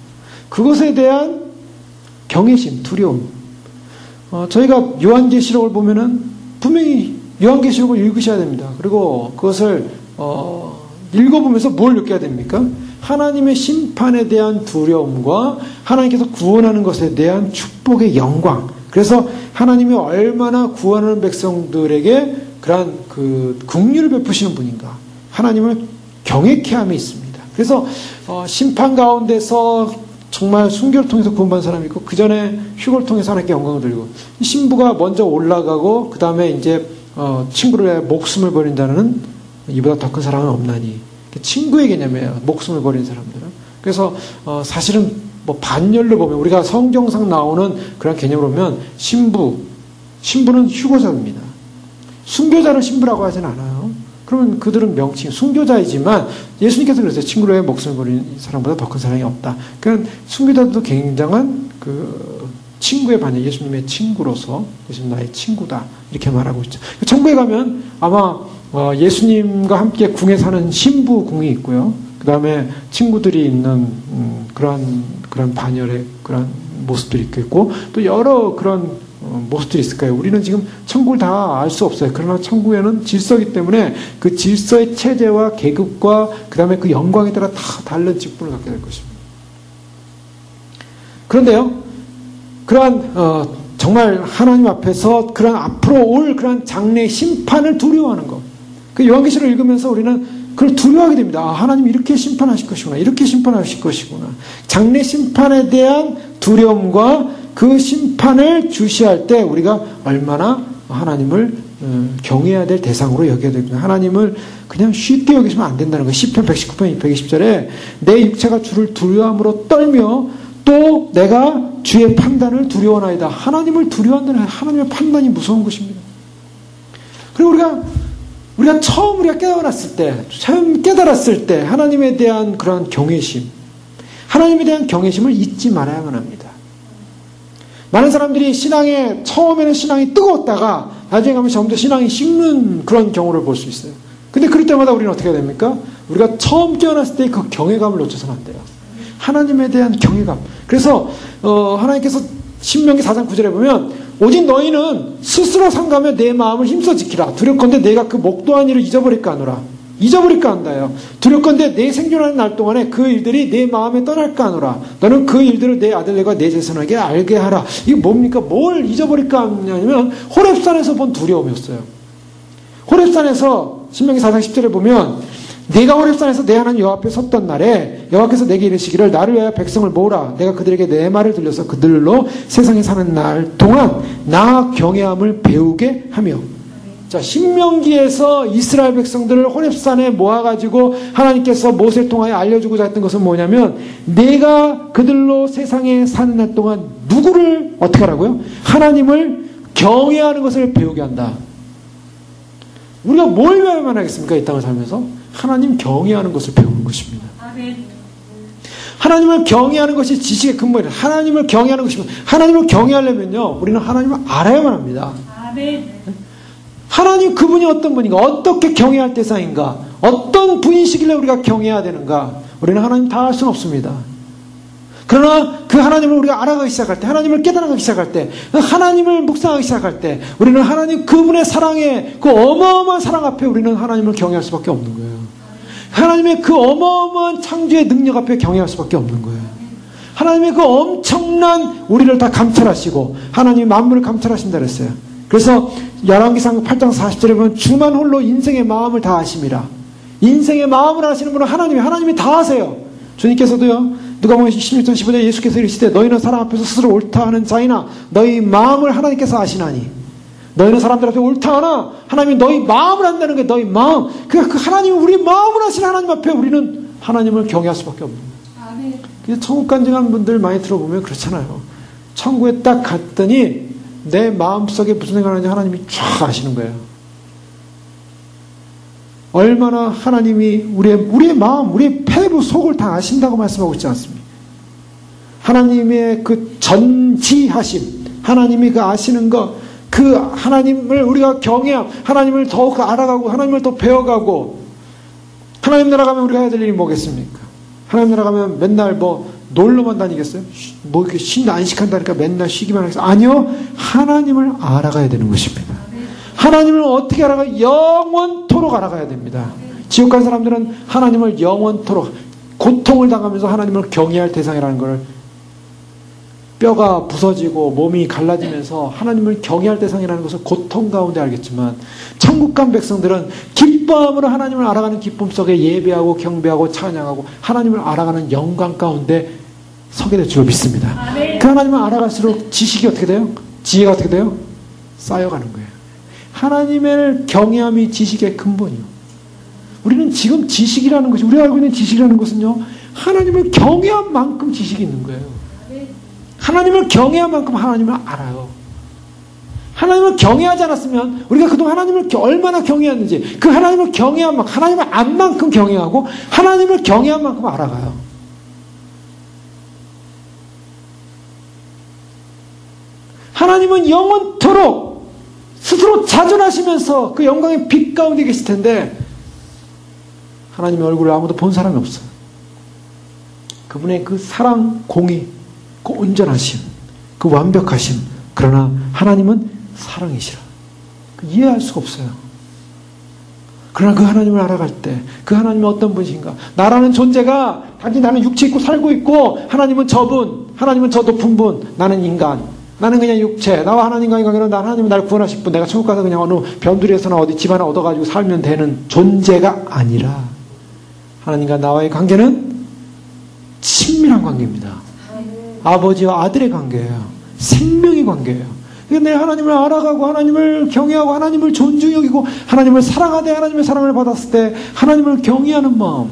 그것에 대한 경외심, 두려움. 저희가 요한계시록을 보면은 분명히 요한계시록을 읽으셔야 됩니다. 그리고 그것을 읽어보면서 뭘 느껴야 됩니까? 하나님의 심판에 대한 두려움과 하나님께서 구원하는 것에 대한 축복의 영광. 그래서 하나님이 얼마나 구원하는 백성들에게 그러한 긍휼을 베푸시는 분인가. 하나님을 경외케 함이 있습니다. 그래서 심판 가운데서 정말 순교를 통해서 구원받은 사람이 있고 그 전에 휴거를 통해서 하나님께 영광을 돌리고 신부가 먼저 올라가고 그 다음에 이제 친구를 목숨을 버린다는 이보다 더 큰 사랑은 없나니. 친구의 개념이에요. 목숨을 버린 사람들은. 그래서 사실은 뭐 반열로 보면 우리가 성경상 나오는 그런 개념으로 보면 신부는 휴거자입니다. 순교자를 신부라고 하진 않아요. 그러면 그들은 명칭 순교자이지만 예수님께서 그랬어요. 친구로 의 목숨을 버린 사람보다 더 큰 사랑이 없다. 그러니까 순교자도 굉장한 친구의 반역, 예수님의 친구로서 예수님 나의 친구다 이렇게 말하고 있죠. 천국에 가면 아마 예수님과 함께 궁에 사는 신부 궁이 있고요. 그 다음에 친구들이 있는 그런 반열의 그런 모습들이 있겠고 또 여러 그런 모습들이 있을 거예요. 우리는 지금 천국을 다 알 수 없어요. 그러나 천국에는 질서이기 때문에 그 질서의 체제와 계급과 그 다음에 그 영광에 따라 다 다른 직분을 갖게 될 것입니다. 그런데요, 그러한 정말 하나님 앞에서 그런 앞으로 올 그런 장래 심판을 두려워하는 것. 그 요한계시를 읽으면서 우리는 그걸 두려워하게 됩니다. 하나님 이렇게 심판하실 것이구나. 이렇게 심판하실 것이구나. 장래 심판에 대한 두려움과 그 심판을 주시할 때 우리가 얼마나 하나님을 경외해야 될 대상으로 여겨야 되구나. 하나님을 그냥 쉽게 여기시면 안 된다는 거예요. 시편 119편 120절에 내 육체가 주를 두려움으로 떨며 또 내가 주의 판단을 두려워하나이다. 하나님을 두려워한다는 하나님의 판단이 무서운 것입니다. 그리고 우리가 처음 깨어났을 때, 처음 깨달았을 때 하나님에 대한 그런 경외심, 하나님에 대한 경외심을 잊지 말아야만 합니다. 많은 사람들이 처음에는 신앙이 뜨거웠다가 나중에 가면 점점 신앙이 식는 그런 경우를 볼 수 있어요. 근데 그럴 때마다 우리는 어떻게 해야 됩니까? 우리가 처음 깨어났을 때 그 경외감을 놓쳐서는 안 돼요. 하나님에 대한 경외감. 그래서 하나님께서 신명기 4장 9절에 보면 오직 너희는 스스로 상가며 내 마음을 힘써 지키라. 두렵건대 내가 그 목도한 일을 잊어버릴까 하노라. 잊어버릴까 한다요. 두렵건대 내 생존하는 날 동안에 그 일들이 내 마음에 떠날까 하노라. 너는 그 일들을 내 아들들과 내 자손에게 알게 하라. 이게 뭡니까? 뭘 잊어버릴까 하냐면 호렙산에서 본 두려움이었어요. 호렙산에서 신명기 4장 10절에 보면 내가 호렙산에서 내 하나님 여호와 앞에 섰던 날에 여호와께서 내게 이르시기를 나를 위하여 백성을 모으라. 내가 그들에게 내 말을 들려서 그들로 세상에 사는 날 동안 나 경외함을 배우게 하며. 자, 신명기에서 이스라엘 백성들을 호렙산에 모아가지고 하나님께서 모세를 통하여 알려주고자 했던 것은 뭐냐면 내가 그들로 세상에 사는 날 동안 누구를 어떻게 하라고요? 하나님을 경외하는 것을 배우게 한다. 우리가 뭘 배워야만 하겠습니까? 이 땅을 살면서 하나님 경외하는 것을 배우는 것입니다. 하나님을 경외하는 것이 지식의 근본이에요. 하나님을 경외하는 것이면, 하나님을 경외하려면요, 우리는 하나님을 알아야만 합니다. 아멘. 하나님 그분이 어떤 분인가, 어떻게 경외할 대상인가, 어떤 분이시길래 우리가 경외해야 되는가, 우리는 하나님 다 알 수는 없습니다. 그러나 그 하나님을 우리가 알아가기 시작할 때, 하나님을 깨달아가기 시작할 때, 하나님을 묵상하기 시작할 때, 우리는 하나님 그분의 사랑에, 그 어마어마한 사랑 앞에 우리는 하나님을 경외할 수밖에 없는 거예요. 하나님의 그 어마어마한 창조의 능력 앞에 경외할 수밖에 없는 거예요. 하나님의 그 엄청난 우리를 다 감찰하시고 하나님이 만물을 감찰하신다 그랬어요. 그래서 열왕기상 8장 40절에 보면 주만 홀로 인생의 마음을 다 아심이라. 인생의 마음을 아시는 분은 하나님이 다 아세요. 주님께서도요, 누가복음 16장 15절에 예수께서 이르시되 너희는 사람 앞에서 스스로 옳다 하는 자이나 너희 마음을 하나님께서 아시나니. 너희는 사람들 앞에 옳다 하나 하나님이 너희 마음을 안다는 게 너희 마음. 그 하나님이 우리 마음을 아시는 하나님 앞에 우리는 하나님을 경외할 수밖에 없는 거예요. 그래서 천국 간증하는 분들 많이 들어보면 그렇잖아요. 천국에 딱 갔더니 내 마음속에 무슨 생각을 하는지 하나님이 쫙 아시는 거예요. 얼마나 하나님이 우리의 마음, 우리의 폐부 속을 다 아신다고 말씀하고 있지 않습니까? 하나님의 그 전지하심, 하나님이 그 아시는 것, 그 하나님을 우리가 경외함, 하나님을 더욱 알아가고 하나님을 더 배워가고. 하나님 나라 가면 우리가 해야 될 일이 뭐겠습니까? 하나님 나라 가면 맨날 놀러만 다니겠어요? 이렇게 쉰다 안식한다니까 맨날 쉬기만 하겠어요? 아니요, 하나님을 알아가야 되는 것입니다. 하나님을 어떻게 알아가요? 영원토록 알아가야 됩니다. 지옥 간 사람들은 하나님을 영원토록 고통을 당하면서 하나님을 경외할 대상이라는 걸, 뼈가 부서지고 몸이 갈라지면서 하나님을 경외할 대상이라는 것을 고통 가운데 알겠지만, 천국 간 백성들은 기뻐함으로 하나님을 알아가는 기쁨 속에 예배하고 경배하고 찬양하고 하나님을 알아가는 영광 가운데 서게 될 줄 믿습니다. 아멘. 그 하나님을 알아갈수록 지식이 어떻게 돼요? 지혜가 어떻게 돼요? 쌓여가는 거예요. 하나님을 경외함이 지식의 근본이요. 우리는 지금 지식이라는 것이, 우리가 알고 있는 지식이라는 것은요, 하나님을 경외한 만큼 지식이 있는 거예요. 하나님을 경외한 만큼 하나님을 알아요. 하나님을 경외하지 않았으면 우리가 그동안 하나님을 얼마나 경외했는지, 그 하나님을 경외한 만큼, 하나님을 안 만큼 경외하고 하나님을 경외한 만큼 알아가요. 하나님은 영원토록 스스로 자존하시면서 그 영광의 빛 가운데 계실 텐데 하나님의 얼굴을 아무도 본 사람이 없어요. 그분의 그 사랑, 공의, 그 온전하심, 그 완벽하심. 그러나 하나님은 사랑이시라. 이해할 수가 없어요. 그러나 그 하나님을 알아갈 때 그 하나님은 어떤 분이신가? 나라는 존재가 단지 나는 육체 있고 살고 있고, 하나님은 저분, 하나님은 저 높은 분, 나는 인간, 나는 그냥 육체, 나와 하나님과의 관계는 하나님은 나를 구원하실 분, 내가 천국 가서 그냥 어느 변두리에서나 어디 집 하나 얻어가지고 살면 되는 존재가 아니라, 하나님과 나와의 관계는 친밀한 관계입니다. 아버지와 아들의 관계예요. 생명의 관계예요. 내 하나님을 알아가고 하나님을 경외하고 하나님을 존중히 여기고 하나님을 사랑하되 하나님의 사랑을 받았을 때 하나님을 경외하는 마음,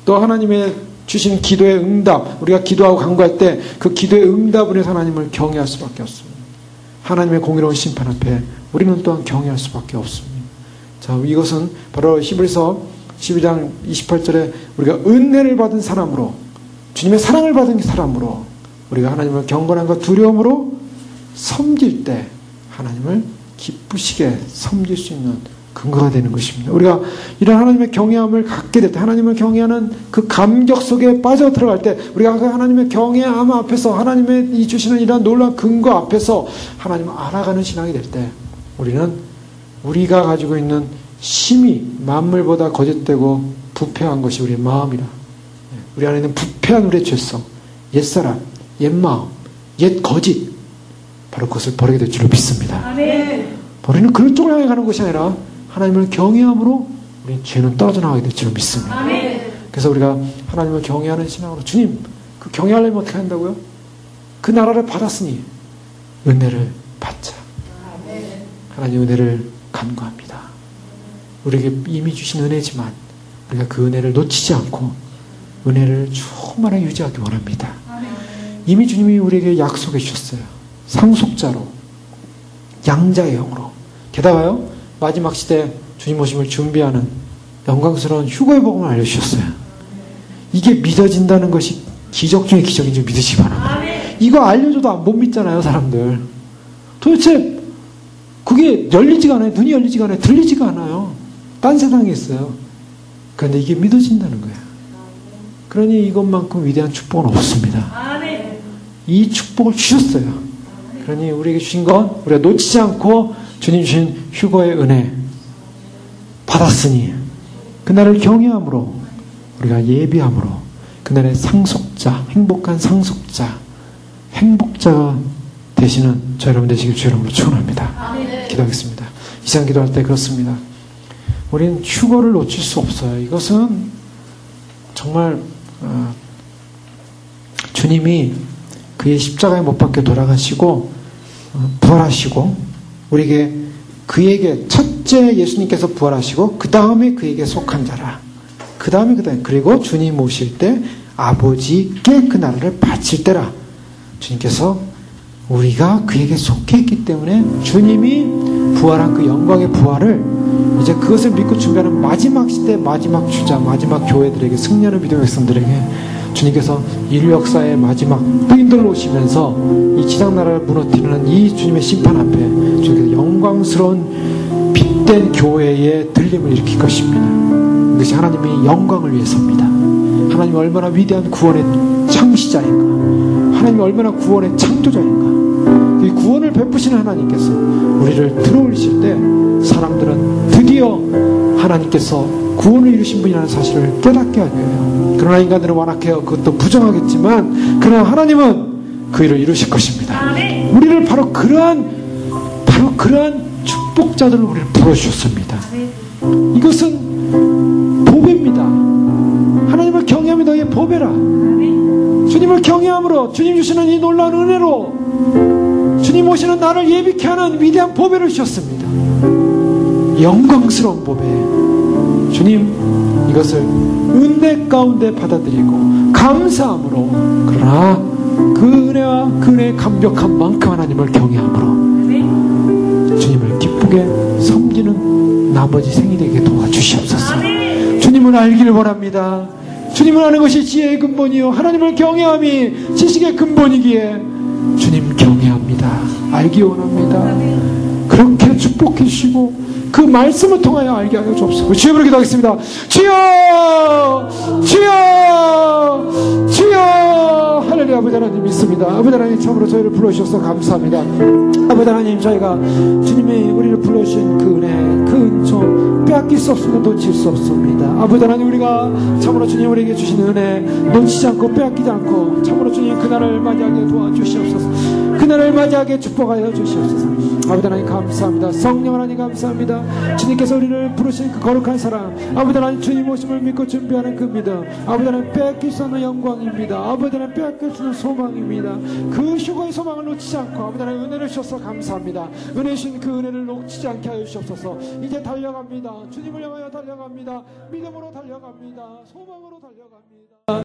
또 하나님의 주신 기도의 응답, 우리가 기도하고 간구할 때 그 기도의 응답을 해서 하나님을 경외할 수밖에 없습니다. 하나님의 공의로운 심판 앞에 우리는 또한 경외할 수밖에 없습니다. 자, 이것은 바로 히브리서 12장 28절에 우리가 은혜를 받은 사람으로, 주님의 사랑을 받은 사람으로 우리가 하나님을 경건함과 두려움으로 섬길 때 하나님을 기쁘시게 섬길 수 있는 근거가 되는 것입니다. 우리가 이런 하나님의 경외함을 갖게 될 때, 하나님을 경외하는 그 감격 속에 빠져 들어갈 때, 우리가 그 하나님의 경외함 앞에서, 하나님의 이 주시는 이런 놀라운 근거 앞에서 하나님을 알아가는 신앙이 될 때, 우리는 우리가 가지고 있는 심히 만물보다 거짓되고 부패한 것이 우리의 마음이라. 우리 안에 있는 부패한 우리의 죄성, 옛사람, 옛마음, 옛 거짓, 바로 그것을 버리게 될 줄로 믿습니다. 아멘. 우리는 그런 쪽을 향해 가는 것이 아니라 하나님을 경외함으로 우리 죄는 떨어져 나가게 될 줄로 믿습니다. 아멘. 그래서 우리가 하나님을 경외하는 신앙으로, 주님, 그 경외하려면 어떻게 한다고요? 그 나라를 받았으니 은혜를 받자. 하나님 은혜를 간구합니다. 우리에게 이미 주신 은혜지만 우리가 그 은혜를 놓치지 않고 은혜를 충만하게 유지하기 원합니다. 이미 주님이 우리에게 약속해 주셨어요. 상속자로, 양자의 영으로. 게다가요, 마지막 시대 주님 오심을 준비하는 영광스러운 휴거의 복음을 알려주셨어요. 이게 믿어진다는 것이 기적 중에 기적인 줄 믿으시기 바랍니다. 이거 알려줘도 못 믿잖아요, 사람들. 도대체 그게 열리지가 않아요. 눈이 열리지가 않아요. 들리지가 않아요. 딴 세상에 있어요. 그런데 이게 믿어진다는 거예요. 그러니 이것만큼 위대한 축복은 없습니다. 이 축복을 주셨어요. 그러니 우리에게 주신 건 우리가 놓치지 않고 주님 주신 휴거의 은혜 받았으니 그날을 경외함으로 우리가 예비함으로 그날의 상속자, 행복한 상속자, 행복자가 되시는 저 여러분 되시길 주 이름으로 축원합니다. 기도하겠습니다. 이 시간 기도할 때 그렇습니다. 우리는 휴거를 놓칠 수 없어요. 이것은 정말 주님이 그의 십자가에 못 박혀 돌아가시고 부활하시고 우리에게 그에게 첫째 예수님께서 부활하시고 그 다음에 그에게 속한 자라. 그 다음에 그리고 주님 오실 때 아버지께 그 나라를 바칠 때라. 주님께서 우리가 그에게 속해 있기 때문에 주님이 부활한 그 영광의 부활을 이제 그것을 믿고 준비하는 마지막 시대, 마지막 주자, 마지막 교회들에게, 승리하는 믿음의 백성들에게 주님께서 인류 역사의 마지막 뿌인들로 오시면서 이 지상나라를 무너뜨리는 이 주님의 심판 앞에 주님께서 영광스러운 빛된 교회의 들림을 일으킬 것입니다. 이것이 하나님의 영광을 위해서입니다. 하나님이 얼마나 위대한 구원의 창시자인가, 하나님이 얼마나 구원의 창조자인가. 이 구원을 베푸시는 하나님께서 우리를 들어올리실 때 사람들은 드디어 하나님께서 구원을 이루신 분이라는 사실을 깨닫게 하려요. 그러나 인간들은 완악해요. 그것도 부정하겠지만 그러나 하나님은 그 일을 이루실 것입니다. 우리를 바로 그러한 축복자들로 우리를 불러주셨습니다. 이것은 보배입니다. 하나님을 경외함이 너희의 보배라. 주님을 경외함으로 주님 주시는 이 놀라운 은혜로 주님 오시는 나를 예비케 하는 위대한 보배를 주셨습니다. 영광스러운 보배. 주님 이것을 은혜 가운데 받아들이고 감사함으로, 그러나 그 은혜와 그 은혜의 감격한 만큼 하나님을 경외함으로 주님을 기쁘게 섬기는 나머지 생이 되게 도와주시옵소서. 주님을 알기를 원합니다. 주님을 아는 것이 지혜의 근본이요 하나님을 경외함이 지식의 근본이기에 주님 경외합니다. 알기 원합니다. 그렇게 축복해 주시고 그 말씀을 통하여 알게 하여 주옵소서. 주여 기도하겠습니다. 주여, 주여, 주여. 할렐루야. 아버지 하나님 믿습니다. 아버지 하나님 참으로 저희를 불러주셔서 감사합니다. 아버지 하나님 저희가 주님이 우리를 불러주신 그 은혜, 그 은총 빼앗길 수 없습니다. 놓칠 수 없습니다. 아버지 하나님 우리가 참으로 주님 우리에게 주신 은혜 놓치지 않고 빼앗기지 않고 참으로 주님 그날을 맞이하게 도와주시옵소서. 그날을 맞이하게 축복하여 주시옵소서. 아버지 하나님 감사합니다. 성령 하나님 감사합니다. 주님께서 우리를 부르신 그 거룩한 사랑, 아버지 하나님 주님 오심을 믿고 준비하는 그 믿음, 아버지 하나님 빼앗길 수 없는 영광입니다. 아버지 하나님 빼앗길 수 없는 소망입니다. 그 휴거의 소망을 놓치지 않고 아버지 하나님 은혜를 주셔서 감사합니다. 은혜 주신 그 은혜를 놓치지 않게 하여 주시옵소서. 이제 달려갑니다. 주님을 향하여 달려갑니다. 믿음으로 달려갑니다. 소망으로 달려갑니다.